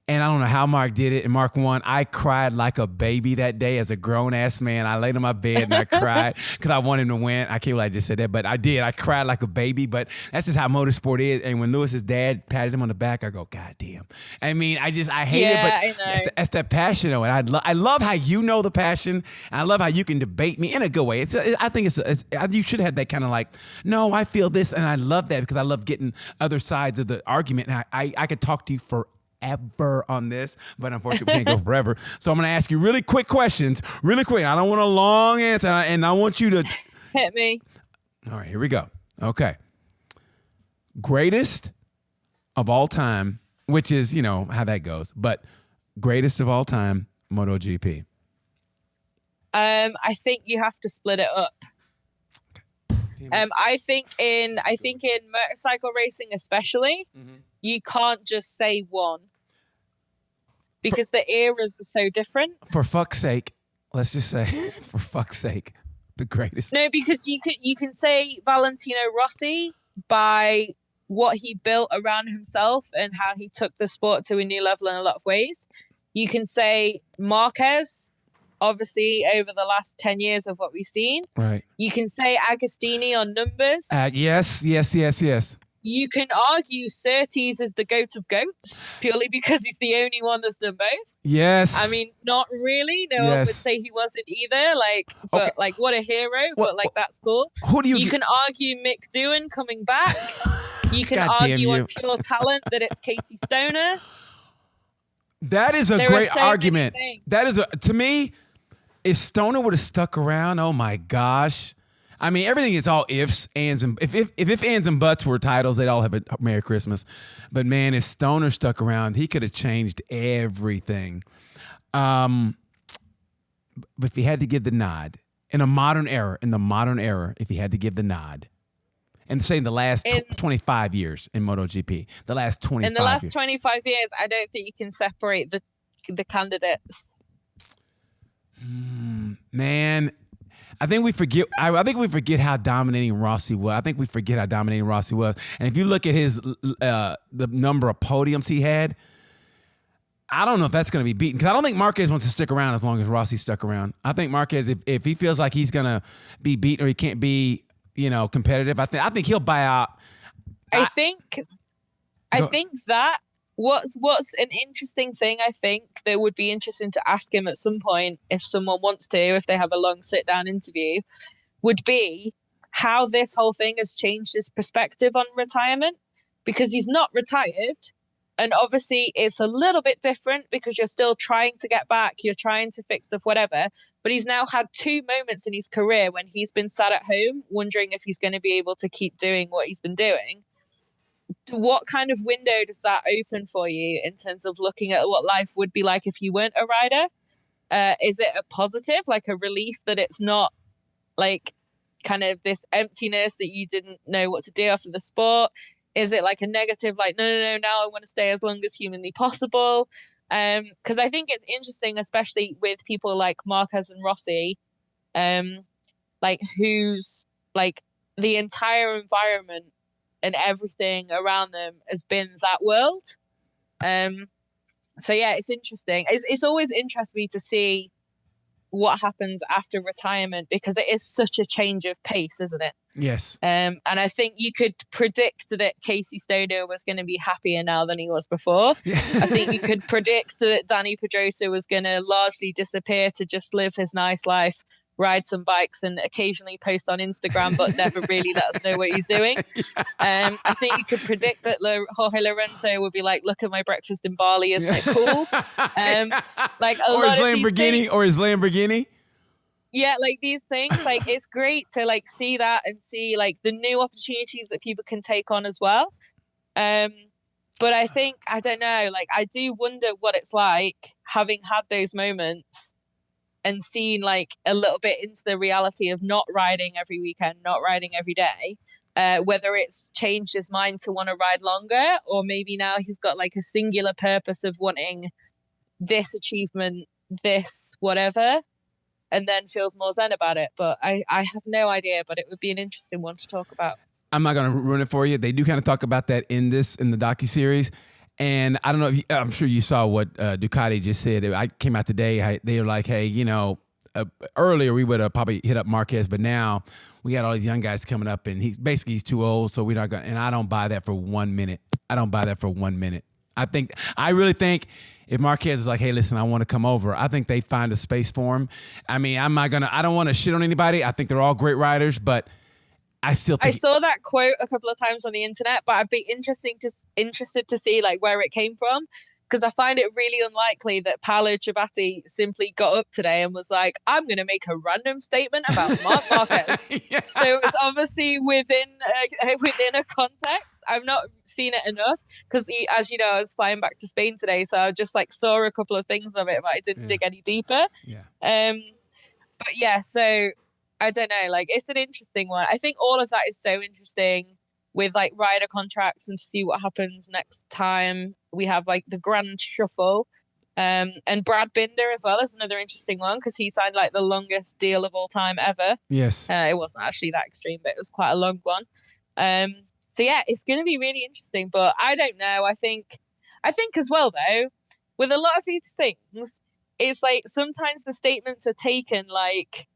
And I don't know how Mark did it, and Mark won. I cried like a baby that day as a grown-ass man. I laid on my bed and I cried because I wanted him to win. I can't believe I just said that, but I did. I cried like a baby, but that's just how motorsport is. And when Lewis's dad patted him on the back, I go, God damn. I mean, I hate it, but that's that passion, though. And I love how you know the passion, and I love how you can debate me in a good way. I think you should have that kind of like, no, I feel this, and I love that because I love getting other sides of the argument. And I could talk to you forever on this, but unfortunately we can't go forever. So I'm going to ask you really quick questions, really quick. I don't want a long answer, and I want you to hit me. All right, here we go. Okay. Greatest of all time, which is, you know, how that goes, but greatest of all time MotoGP. I think you have to split it up. I think in motorcycle racing especially, you can't just say one because the eras are so different. For fuck's sake, let's just say, for fuck's sake, the greatest. No, because you can say Valentino Rossi by what he built around himself and how he took the sport to a new level in a lot of ways. You can say Marquez, obviously, over the last 10 years of what we've seen. Right. You can say Agostini on numbers. Yes. you can argue Surtees is the goat of goats purely because he's the only one that's done both. Yes. I mean, not really. No one would say he wasn't either. Like, but like, what a hero. But like, that's cool. Who do you can argue Mick Doohan coming back. You can argue on pure talent that it's Casey Stoner. That is a great argument. That is to me, if Stoner would have stuck around, oh my gosh. I mean, everything is all ifs, ands, and if ands and buts were titles, they'd all have a Merry Christmas. But man, if Stoner stuck around, he could have changed everything. But if he had to give the nod in the modern era, if he had to give the nod, and say in the last 25 years in MotoGP, the last 25 years. In the last 25 years, I don't think you can separate the candidates. Man, I think we forget. I think we forget how dominating Rossi was. And if you look at his the number of podiums he had, I don't know if that's going to be beaten because I don't think Marquez wants to stick around as long as Rossi stuck around. I think Marquez, if he feels like he's going to be beaten or he can't be, competitive, I think he'll buy out. I think that what's an interesting thing. I think that would be interesting to ask him at some point if someone wants to, if they have a long sit down interview, would be how this whole thing has changed his perspective on retirement, because he's not retired. And obviously it's a little bit different because you're still trying to get back, you're trying to fix stuff, whatever. But he's now had 2 moments in his career when he's been sat at home wondering if he's going to be able to keep doing what he's been doing. What kind of window does that open for you in terms of looking at what life would be like if you weren't a rider? Is it a positive, like a relief that it's not like kind of this emptiness that you didn't know what to do after the sport? Is it like a negative, like, no, now I want to stay as long as humanly possible? Because I think it's interesting, especially with people like Marquez and Rossi, like who's like the entire environment and everything around them has been that world. So yeah, it's interesting. It's always interesting me to see what happens after retirement because it is such a change of pace, isn't it? Yes. And I think you could predict that Casey Stoner was going to be happier now than he was before. Yeah. I think you could predict that Danny Pedrosa was going to largely disappear to just live his nice life, ride some bikes and occasionally post on Instagram, but never really let us know what he's doing. Yeah. I think you could predict that Jorge Lorenzo would be like, look at my breakfast in Bali, isn't it cool? Like a lot of these things, or his Lamborghini. Yeah, like these things, like it's great to like see that and see like the new opportunities that people can take on as well. But I think, I don't know, like I do wonder what it's like having had those moments and seen like a little bit into the reality of not riding every weekend, not riding every day, whether it's changed his mind to want to ride longer, or maybe now he's got like a singular purpose of wanting this achievement, this whatever, and then feels more zen about it. But I have no idea, but it would be an interesting one to talk about. I'm not going to ruin it for you. They do kind of talk about that in the docuseries. And I don't know if I'm sure you saw what Ducati just said. I came out today. They were like, hey, earlier we would have probably hit up Marquez, but now we got all these young guys coming up, and he's too old, so we're not going. And I don't buy that for 1 minute. I really think if Marquez is like, hey, listen, I want to come over, I think they find a space for him. I mean, I don't want to shit on anybody. I think they're all great riders, but I still think... I saw that quote a couple of times on the internet, but I'd be interested to see like where it came from, because I find it really unlikely that Paolo Ciabatti simply got up today and was like, I'm going to make a random statement about Marc Marquez. Yeah. So it's obviously within a context. I've not seen it enough because, as you know, I was flying back to Spain today, so I just like saw a couple of things of it, but I didn't dig any deeper. Yeah. But yeah, so I don't know, like it's an interesting one. I think all of that is so interesting with like rider contracts and to see what happens next time. We have like the Grand Shuffle, and Brad Binder as well is another interesting one because he signed like the longest deal of all time ever. Yes. It wasn't actually that extreme, but it was quite a long one. So yeah, it's going to be really interesting, but I don't know. I think as well though, with a lot of these things, it's like sometimes the statements are taken like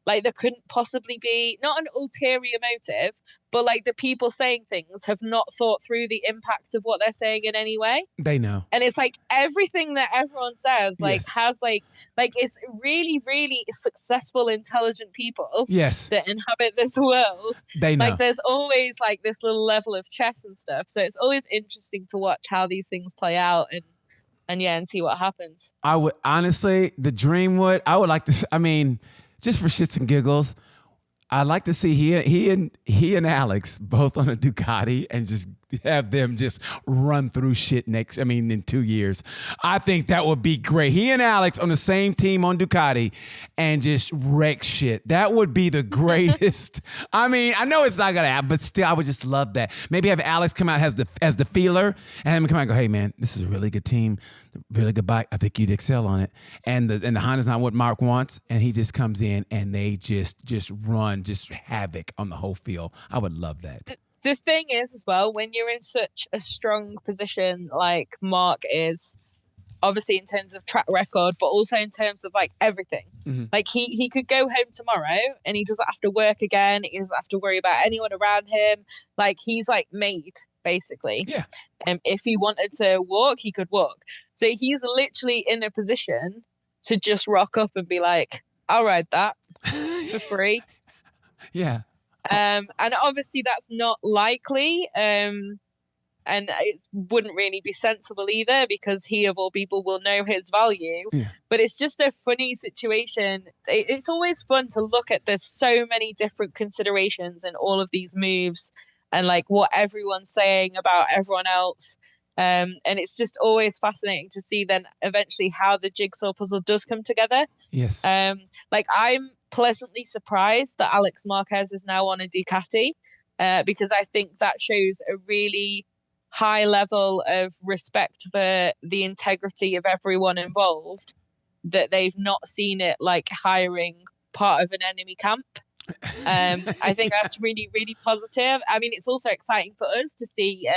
Like there couldn't possibly be not an ulterior motive, but like the people saying things have not thought through the impact of what they're saying in any way. They know. And it's like everything that everyone says like Yes. has like it's really, really successful, intelligent people Yes. that inhabit this world. They know. Like there's always like this little level of chess and stuff. So it's always interesting to watch how these things play out and see what happens. I would honestly, the dream would, I would like to, I mean, just for shits and giggles, I'd like to see he and Alex both on a Ducati and just have them just run through shit in 2 years. I think that would be great. He and Alex on the same team on Ducati and just wreck shit. That would be the greatest. I mean, I know it's not gonna happen, but still, I would just love that. Maybe have Alex come out as the feeler and have him come out and go, hey man, this is a really good team, really good bike. I think you'd excel on it. And the Honda's not what Mark wants, and he just comes in and they just run havoc on the whole field. I would love that. The thing is as well, when you're in such a strong position like Mark is, obviously in terms of track record, but also in terms of like everything. Mm-hmm. Like he could go home tomorrow and he doesn't have to work again. He doesn't have to worry about anyone around him. Like he's like made, basically. Yeah. And if he wanted to walk, he could walk. So he's literally in a position to just rock up and be like, I'll ride that for free. Yeah. And obviously that's not likely. And it wouldn't really be sensible either, because he of all people will know his value. Yeah. But it's just a funny situation. It's always fun to look at. There's so many different considerations in all of these moves and like what everyone's saying about everyone else. And it's just always fascinating to see then eventually how the jigsaw puzzle does come together. Yes. Like I'm pleasantly surprised that Alex Marquez is now on a Ducati, because I think that shows a really high level of respect for the integrity of everyone involved, that they've not seen it like hiring part of an enemy camp. I think that's really, really positive. I mean, it's also exciting for us to see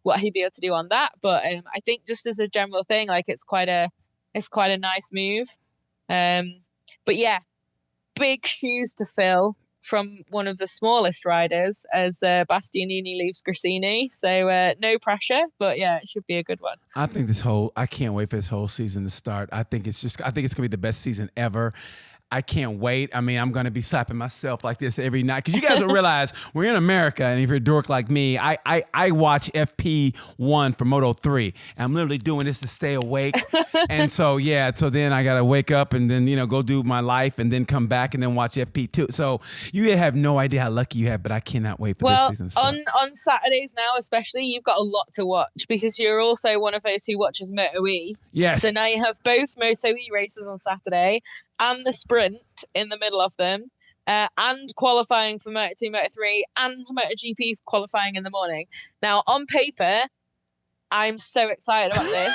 what he'd be able to do on that. But I think just as a general thing, like it's quite a nice move. But yeah, big shoes to fill from one of the smallest riders as Bastianini leaves Gresini. So no pressure, but yeah, it should be a good one. I can't wait for this whole season to start. I think it's going to be the best season ever. I can't wait. I mean, I'm going to be slapping myself like this every night. Because you guys don't realize we're in America, and if you're a dork like me, I watch FP1 for Moto 3. And I'm literally doing this to stay awake. And so then I got to wake up and then, go do my life and then come back and then watch FP2. So you have no idea how lucky you have, but I cannot wait for this season to start. On Saturdays now especially, you've got a lot to watch because you're also one of those who watches Moto E. Yes. So now you have both Moto E races on Saturday and the sprint in the middle of them, and qualifying for Moto2, Moto3, and MotoGP qualifying in the morning. Now, on paper, I'm so excited about this,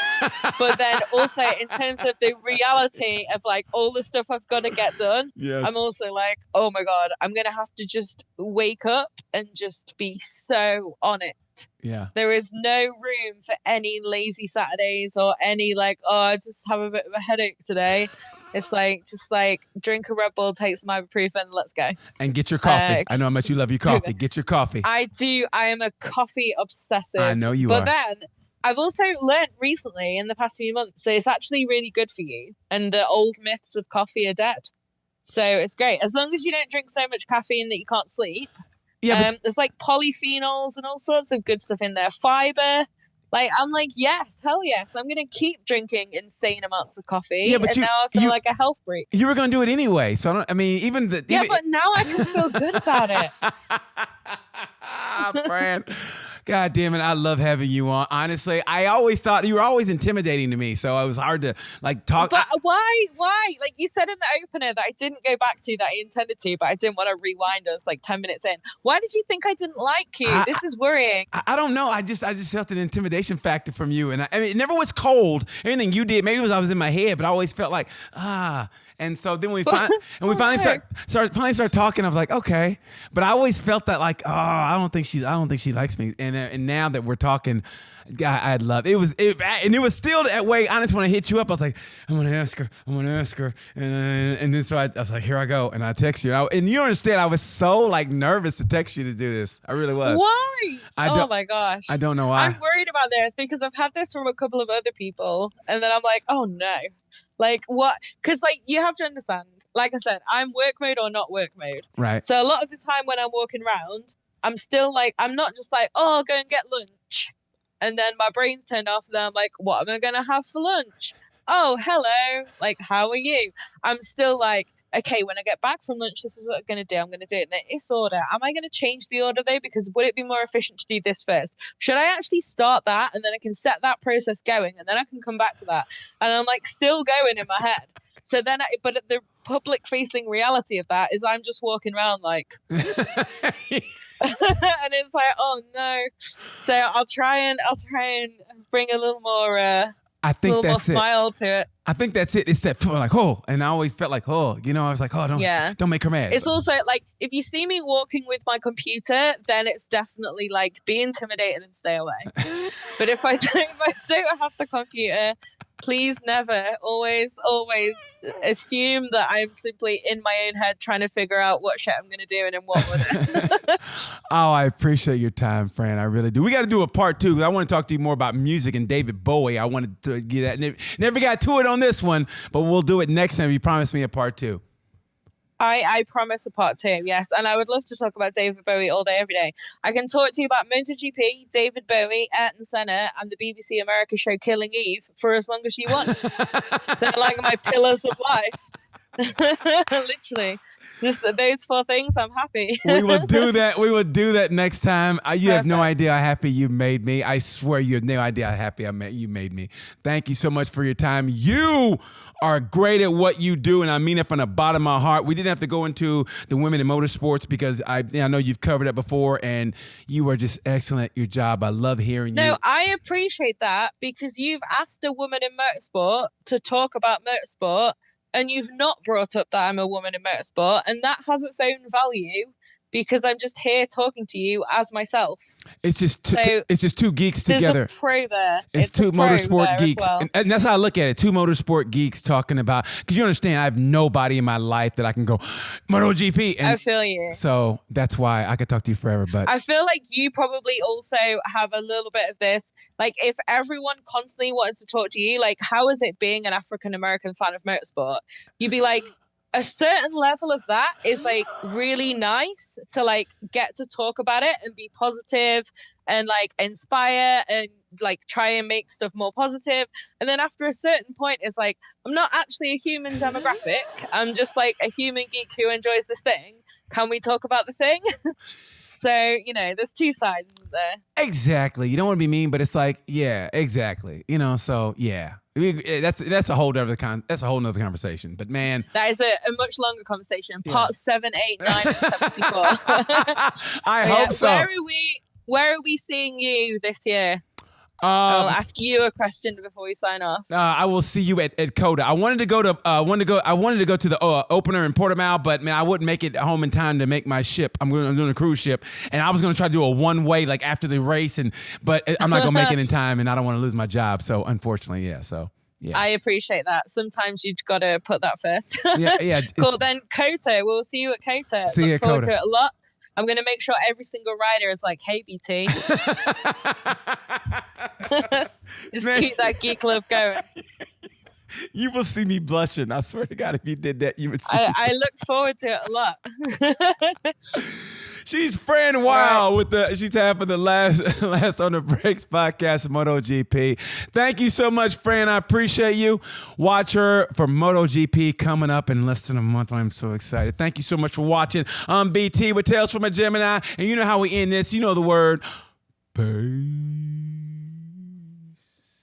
but then also in terms of the reality of like all the stuff I've got to get done, yes. I'm also like, oh my God, I'm going to have to just wake up and just be so on it. Yeah. There is no room for any lazy Saturdays or any like, oh, I just have a bit of a headache today. It's like, just like drink a Red Bull, take some ibuprofen, let's go. And get your coffee. I know how much you love your coffee. Get your coffee. I do. I am a coffee obsessive. I know you are. But then I've also learned recently in the past few months that it's actually really good for you. And the old myths of coffee are dead. So it's great. As long as you don't drink so much caffeine that you can't sleep. Yeah, there's like polyphenols and all sorts of good stuff in there. Fiber. Like, I'm like, yes, hell yes. I'm going to keep drinking insane amounts of coffee. Yeah, but now I feel like a health freak. You were going to do it anyway. So, but now I can feel good about it. Fran. God damn it, I love having you on. Honestly, I always thought you were always intimidating to me, so it was hard to like talk. But why? Like you said in the opener that I didn't go back to, that I intended to, but I didn't want to rewind us like 10 minutes in. Why did you think I didn't like you? This is worrying. I don't know. I just felt an intimidation factor from you, and I mean, it never was cold. Anything you did, maybe it was I was in my head, but I always felt like And so then we finally start talking. I was like, okay, but I always felt that like, I don't think she likes me, and and now that we're talking, God, I'd love it. And it was still that way. I just want to hit you up. I was like, I'm gonna ask her, and then so I was like, here I go, and I text you, and you understand, I was so like nervous to text you to do this. I really was. Why? Oh my gosh. I don't know why. I'm worried about this because I've had this from a couple of other people, and then I'm like, oh no, like what? Because like you have to understand. Like I said, I'm work mode or not work mode. Right. So a lot of the time when I'm walking around, I'm still like, I'm not just like, oh, I'll go and get lunch. And then my brain's turned off. And then I'm like, what am I going to have for lunch? Oh, hello. Like, how are you? I'm still like, okay, when I get back from lunch, this is what I'm going to do. I'm going to do it in this order. Am I going to change the order though? Because would it be more efficient to do this first? Should I actually start that? And then I can set that process going. And then I can come back to that. And I'm like still going in my head. So then, but the public-facing reality of that is I'm just walking around like, and it's like, oh no. So I'll try and bring a little more, I think more that's smile to it. I think that's it. It's that like, oh, and I always felt like, oh, you know, I was like, oh, don't make her mad. It's also like, if you see me walking with my computer, then it's definitely like, be intimidated and stay away. But if I don't have the computer, please never, always assume that I'm simply in my own head trying to figure out what shit I'm going to do and in what order. Oh, I appreciate your time, Fran. I really do. We got to do a part 2 because I want to talk to you more about music and David Bowie. I wanted to get that. Never got to it on this one, but we'll do it next time. You promised me a part 2. I promise a part 2, yes. And I would love to talk about David Bowie all day, every day. I can talk to you about MotoGP, David Bowie, Ayrton Senna, and the BBC America show Killing Eve for as long as you want. They're like my pillars of life. Literally. Just those 4 things, I'm happy. We will do that. We will do that next time. You have no idea how happy you made me. I swear you have no idea how happy you made me. Thank you so much for your time. You are great at what you do, and I mean it from the bottom of my heart. We didn't have to go into the women in motorsports because I know you've covered it before, and you are just excellent at your job. I love hearing you. No, I appreciate that because you've asked a woman in motorsport to talk about motorsport, and you've not brought up that I'm a woman in motorsport, and that has its own value because I'm just here talking to you as myself. It's just two geeks together. There's a pro there. It's two motorsport geeks. Well. And that's how I look at it. 2 motorsport geeks talking about, because you understand, I have nobody in my life that I can go, MotoGP. And I feel you. So that's why I could talk to you forever. But I feel like you probably also have a little bit of this. Like if everyone constantly wanted to talk to you, like how is it being an African-American fan of motorsport? You'd be like, a certain level of that is like really nice to like get to talk about it and be positive and like inspire and like try and make stuff more positive. And then after a certain point, it's like, I'm not actually a human demographic. I'm just like a human geek who enjoys this thing. Can we talk about the thing? So, you know, there's 2 sides, isn't there? Exactly. You don't want to be mean, but it's like, yeah, exactly. You know, so yeah. That's a whole nother conversation. But man, that is a much longer conversation. Part 7, 8, 9, and 74. I hope so. Where are we seeing you this year? I'll ask you a question before we sign off. I will see you at COTA. I wanted to go to the opener in Portimao, but man, I wouldn't make it home in time to make my ship. I'm doing a cruise ship, and I was going to try to do a one-way like after the race, but I'm not going to make it in time, and I don't want to lose my job. So unfortunately, yeah. So. Yeah. I appreciate that. Sometimes you've got to put that first. Yeah. Cool. Then COTA. We'll see you at COTA. See you at COTA. Look forward to it a lot. I'm going to make sure every single rider is like, hey, BT. Just keep that geek love going. You will see me blushing. I swear to God, if you did that, you would see me. I look forward to it a lot. She's Fran Wyld she's having the last on the Breaks podcast, MotoGP. Thank you so much, Fran. I appreciate you. Watch her for MotoGP coming up in less than a month. I'm so excited. Thank you so much for watching. I'm BT with Tales from a Gemini, and you know how we end this. You know the word. Bye.